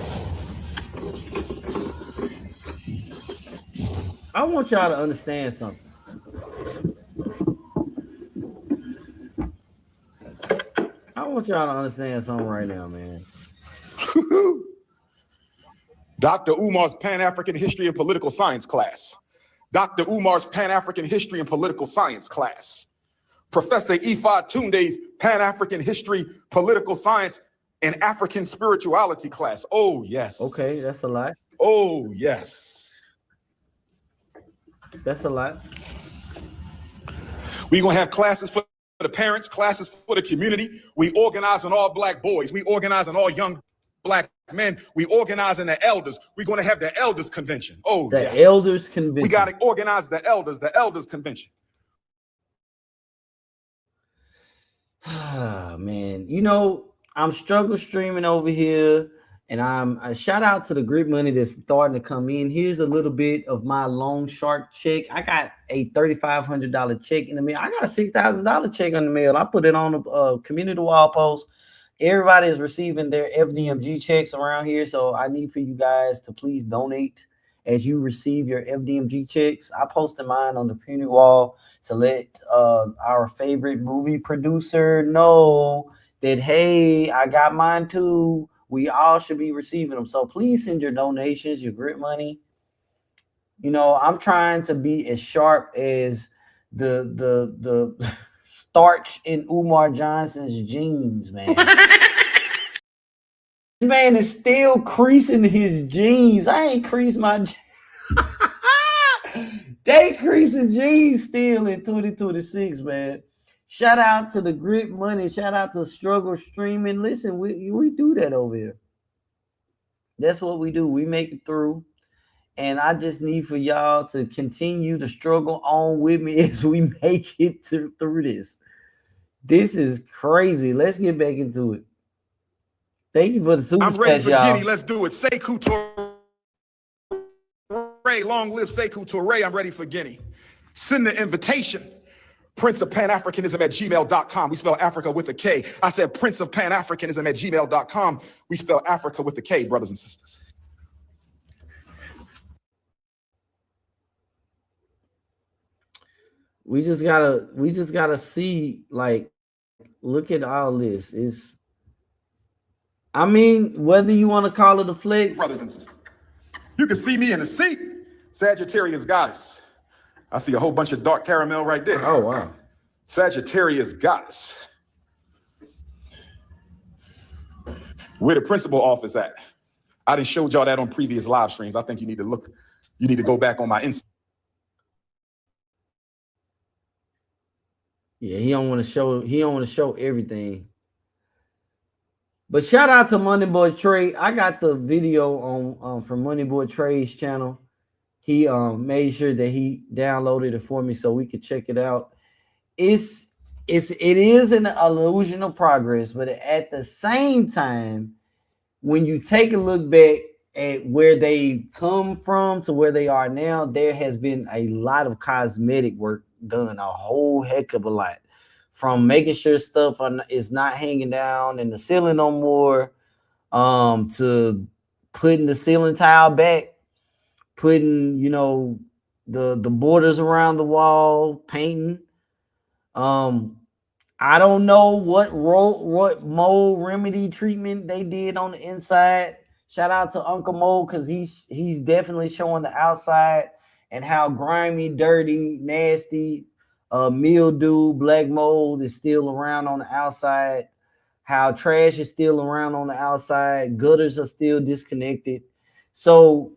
Speaker 12: I want y'all to understand something. I want y'all to understand something right now, man.
Speaker 13: Dr. Umar's Pan-African History and Political Science class. Dr. Umar's Pan-African History and Political Science class. Professor Ifa Tunde's Pan-African History, Political Science, and African Spirituality class. Oh, yes.
Speaker 12: Okay, that's a lot.
Speaker 13: Oh, yes.
Speaker 12: That's a lot.
Speaker 13: We're going to have classes for the parents, classes for the community. We organize on all black boys. We organize on all young black men. We organize in the elders. We're going to have the elders convention. Oh,
Speaker 12: the
Speaker 13: yes.
Speaker 12: elders convention.
Speaker 13: We got to organize the elders convention.
Speaker 12: Man, you know, I'm struggle streaming over here, and I'm a shout out to the grip money that's starting to come in. Here's a little bit of my loan shark check. I got a $3,500 check in the mail. I got a $6,000 check on the mail. I put it on the community wall post. Everybody is receiving their FDMG checks around here, so I need for you guys to please donate as you receive your FDMG checks. I posted mine on the community wall to let our favorite movie producer know that, hey, I got mine too. We all should be receiving them. So please send your donations, your grit money. You know, I'm trying to be as sharp as the starch in Umar Johnson's jeans, man. man is still creasing his jeans. I ain't creased my jeans. They creasing jeans still in 2026, man. Shout out to the Grit Money. Shout out to Struggle Streaming. Listen, we do that over here. That's what we do. We make it through. And I just need for y'all to continue to struggle on with me as we make it through this. This is crazy. Let's get back into it. Thank you for the super
Speaker 13: I'm ready
Speaker 12: chat,
Speaker 13: for
Speaker 12: y'all.
Speaker 13: Guinea. Let's do it. Sekou Touré. Long live Sekou Touré. I'm ready for Guinea. Send the invitation. Prince of Pan-Africanism at gmail.com. We spell Africa with a K. I said Prince of Pan-Africanism at gmail.com. We spell Africa with a K, brothers and sisters.
Speaker 12: We just gotta see, like, look at all this. I mean, whether you want to call it a flex.
Speaker 13: Brothers and sisters. You can see me in the seat. Sagittarius goddess. I see a whole bunch of dark caramel right there.
Speaker 12: Oh, wow.
Speaker 13: Sagittarius goddess. Where the principal office at? I didn't show y'all that on previous live streams. I think you need to look. You need to go back on my Instagram.
Speaker 12: Yeah, he don't want to show everything. But shout out to Money Boy Trey. I got the video on from Money Boy Trey's channel. He made sure that he downloaded it for me so we could check it out. It is an illusion of progress, but at the same time, when you take a look back at where they come from to where they are now, there has been a lot of cosmetic work done, a whole heck of a lot, from making sure stuff is not hanging down in the ceiling no more, to putting the ceiling tile back, putting, you know, the borders around the wall, painting. I don't know what mold remedy treatment they did on the inside. Shout out to Uncle Mo, because he's definitely showing the outside and how grimy, dirty, nasty, mildew, black mold is still around on the outside, how trash is still around on the outside, gutters are still disconnected. So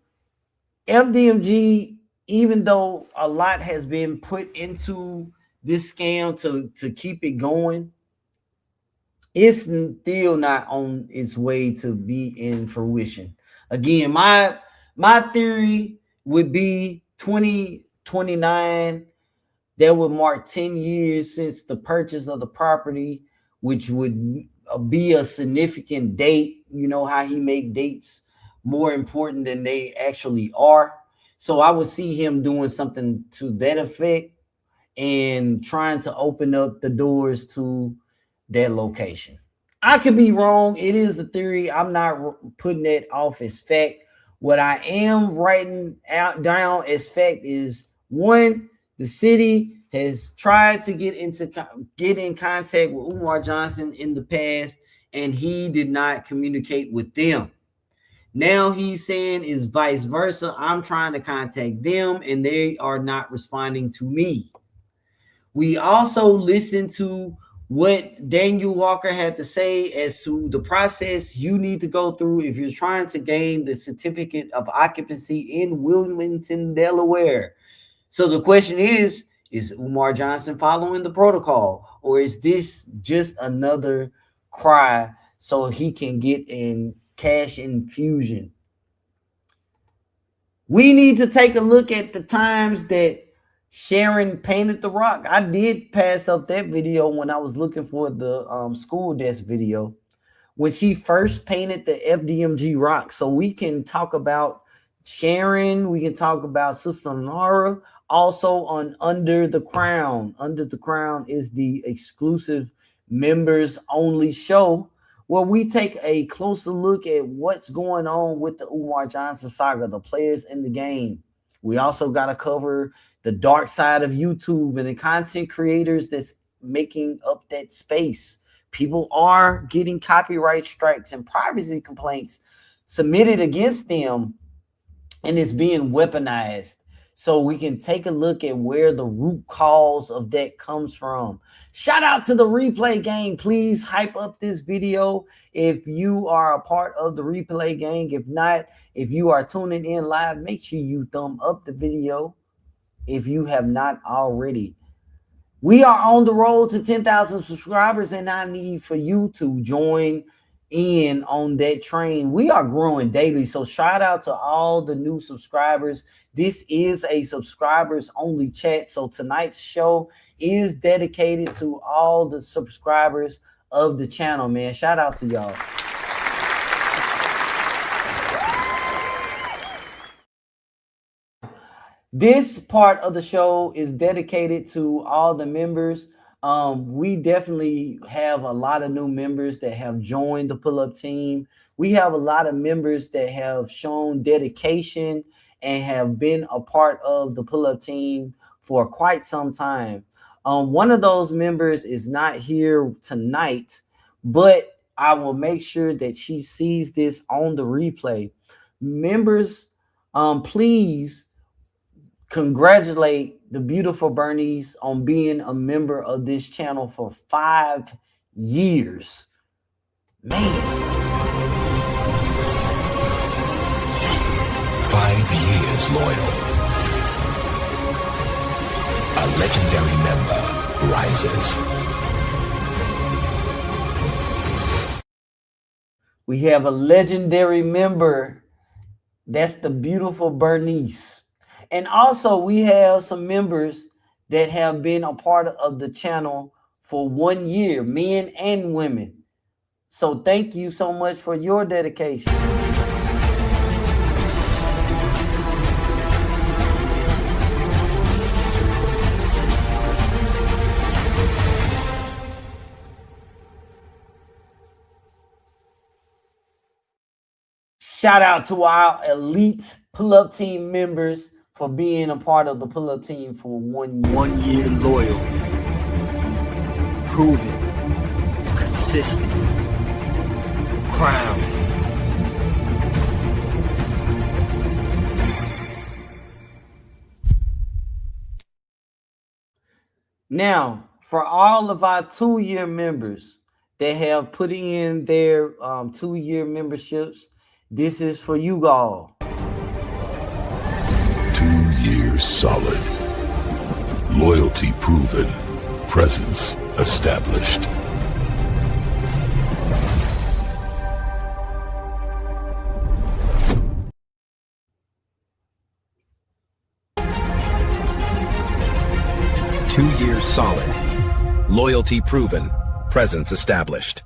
Speaker 12: FDMG, even though a lot has been put into this scam to keep it going, it's still not on its way to be in fruition. Again, my theory would be 2029. That would mark 10 years since the purchase of the property, which would be a significant date. You know how he make dates more important than they actually are. So I would see him doing something to that effect and trying to open up the doors to that location. I could be wrong. It is the theory. I'm not putting that off as fact. What I am writing down as fact is, one, the city has tried to get in contact with Umar Johnson in the past, and he did not communicate with them. Now he's saying is vice versa. I'm trying to contact them, and they are not responding to me. We also listened to what Daniel Walker had to say as to the process you need to go through if you're trying to gain the Certificate of Occupancy in Wilmington, Delaware. So the question is Umar Johnson following the protocol, or is this just another cry so he can get in cash infusion? We need to take a look at the times that Sharon painted the rock. I did pass up that video when I was looking for the school desk video when she first painted the FDMG rock. So we can talk about Sharon. We can talk about Sister Nara. Also on Under the Crown. Under the Crown is the exclusive members only show where we take a closer look at what's going on with the Umar Johnson saga, the players in the game. We also got to cover the dark side of YouTube and the content creators that's making up that space. People are getting copyright strikes and privacy complaints submitted against them, and it's being weaponized. so we can take a look at where the root cause of that comes from. Shout out to the replay gang. Please hype up this video if you are a part of the replay gang. If not, if you are tuning in live, make sure you thumb up the video if you have not already. We are on the road to 10,000 subscribers, and I need for you to join in on that train. We are growing daily, so shout out to all the new subscribers. This is a subscribers only chat, so tonight's show is dedicated to all the subscribers of the channel, man. Shout out to y'all. This part of the show is dedicated to all the members. We definitely have a lot of new members that have joined the pull-up team. We have a lot of members that have shown dedication and have been a part of the pull-up team for quite some time. One of those members is not here tonight, but I will make sure that she sees this on the replay. Members, please congratulate the beautiful Bernice on being a member of this channel for 5 years. Man.
Speaker 7: 5 years loyal. A legendary member rises.
Speaker 12: We have a legendary member. That's the beautiful Bernice. And also we have some members that have been a part of the channel for 1 year, men and women. So thank you so much for your dedication. Shout out to our elite pull-up team members for being a part of the pull-up team for 1 year.
Speaker 5: 1 year loyal, proven, consistent, crown.
Speaker 12: Now, for all of our 2-year members that have put in their 2-year memberships, this is for you all.
Speaker 1: 2 years solid. Loyalty proven. Presence established.
Speaker 2: Two years solid. Loyalty proven. Presence established.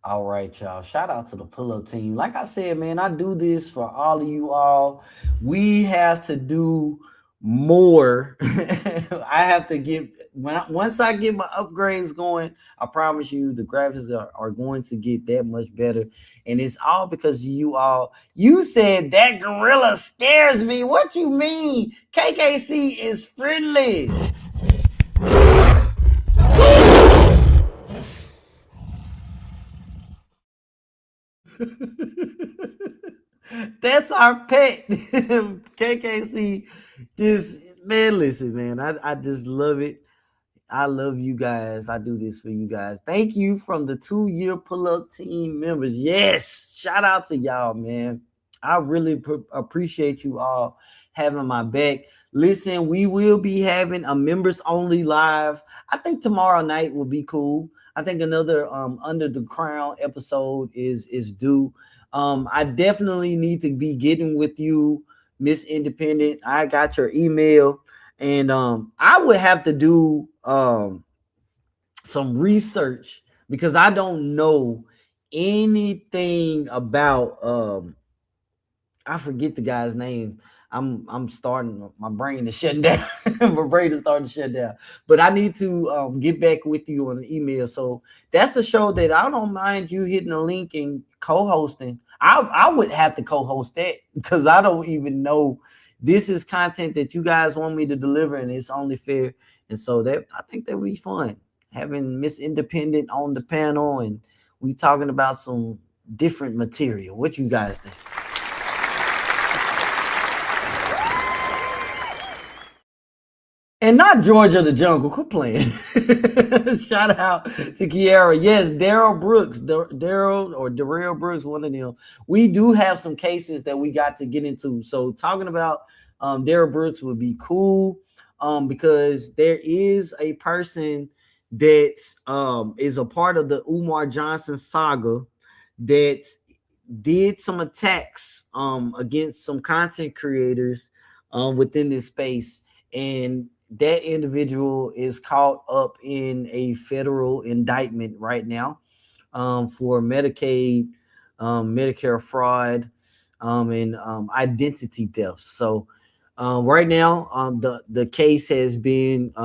Speaker 12: All right, y'all. Shout out to the pull-up team. Like I said, man, I do this for all of you all. We have to do more. I have to get once I get my upgrades going, I promise you the graphics are going to get that much better. And it's all because of you all. You said that gorilla scares me. What you mean? KKC is friendly. That's our pet. KKC. Just, man, listen, man. I just love it. I love you guys. I do this for you guys. Thank you from the 2-year pull-up team members. Yes. Shout out to y'all, man. I really appreciate you all having my back. Listen, we will be having a members only live. I think tomorrow night will be cool. I think another Under the Crown episode is due. I definitely need to be getting with you, Miss Independent. I got your email, and I would have to do some research because I don't know anything about I forget the guy's name. I'm starting, my brain is shutting down. My brain is starting to shut down. But I need to get back with you on the email. So that's a show that I don't mind you hitting a link and co-hosting. I would have to co-host that because I don't even know. This is content that you guys want me to deliver, and it's only fair. And so that I think that would be fun having Miss Independent on the panel, and we talking about some different material. What you guys think? And not Georgia the Jungle. Quit playing. Shout out to Kiara. Yes, Darrell Brooks, Darrell Brooks, one of them. We do have some cases that we got to get into. So talking about Darrell Brooks would be cool because there is a person that is a part of the Umar Johnson saga that did some attacks against some content creators within this space, and that individual is caught up in a federal indictment right now for Medicaid, Medicare fraud, and identity theft. So right now, the case has been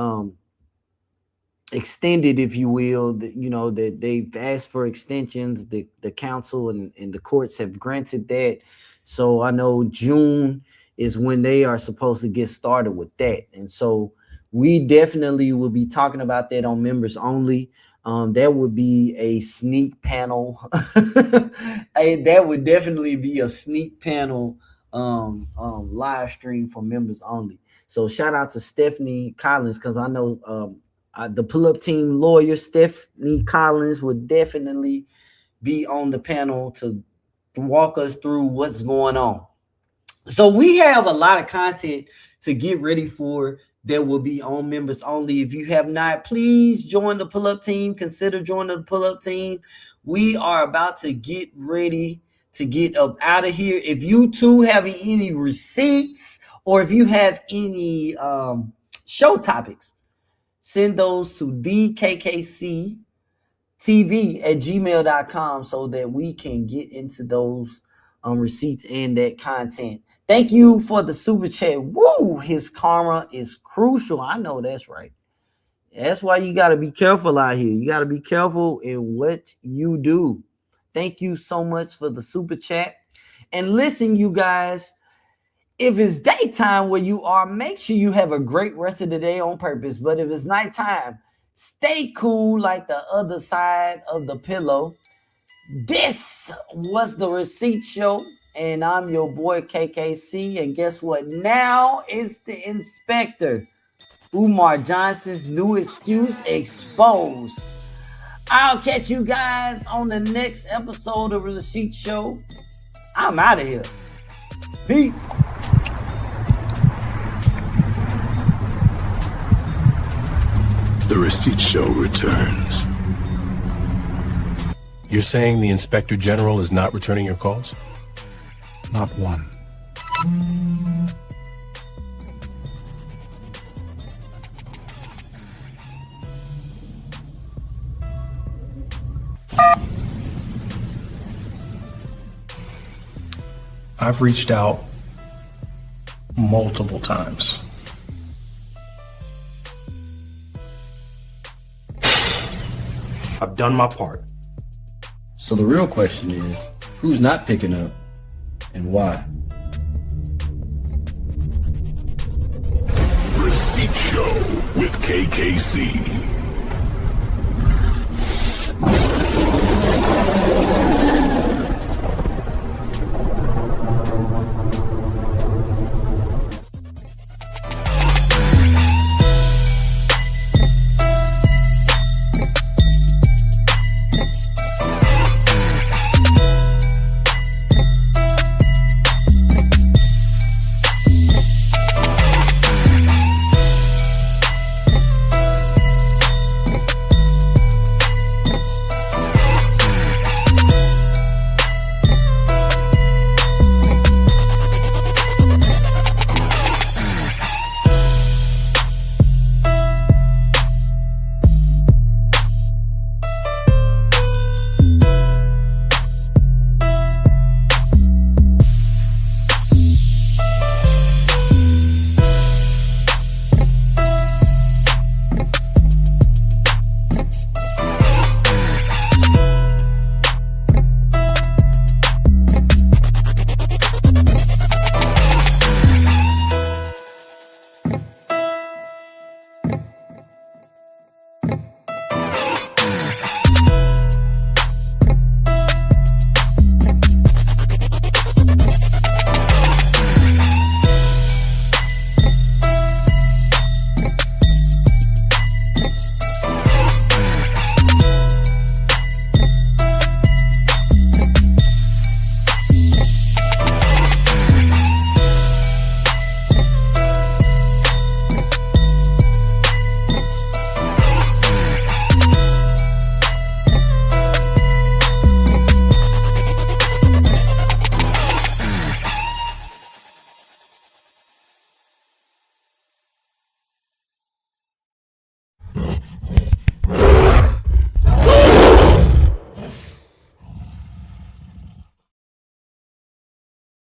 Speaker 12: extended, if you will. That they've asked for extensions. The council and the courts have granted that. So I know June is when they are supposed to get started with that. And so we definitely will be talking about that on Members Only. That would be a sneak panel. That would definitely be a sneak panel live stream for Members Only. So shout out to Stephanie Collins, because I know the pull-up team lawyer Stephanie Collins would definitely be on the panel to walk us through what's going on. So we have a lot of content to get ready for that will be on Members Only. If you have not, please join the pull-up team. Consider joining the pull-up team. We are about to get ready to get up out of here. If you too have any receipts, or if you have any show topics, send those to dkkctv@gmail.com so that we can get into those receipts and that content. Thank you for the super chat. Woo! His karma is crucial. I know that's right. That's why you got to be careful out here. You got to be careful in what you do. Thank you so much for the super chat. And listen, you guys, if it's daytime where you are, make sure you have a great rest of the day on purpose. But if it's nighttime, stay cool like the other side of the pillow. This was the Receipt Show, and I'm your boy KKC. And guess what? Now it's the inspector. Umar Johnson's new excuse exposed. I'll catch you guys on the next episode of the Receipt Show. I'm out of here. Peace.
Speaker 1: The Receipt Show returns.
Speaker 2: You're saying the Inspector General is not returning your calls?
Speaker 17: Not one.
Speaker 21: I've reached out multiple times.
Speaker 2: I've done my part.
Speaker 5: So the real question is, who's not picking up and why?
Speaker 1: Receipt Show with KKC.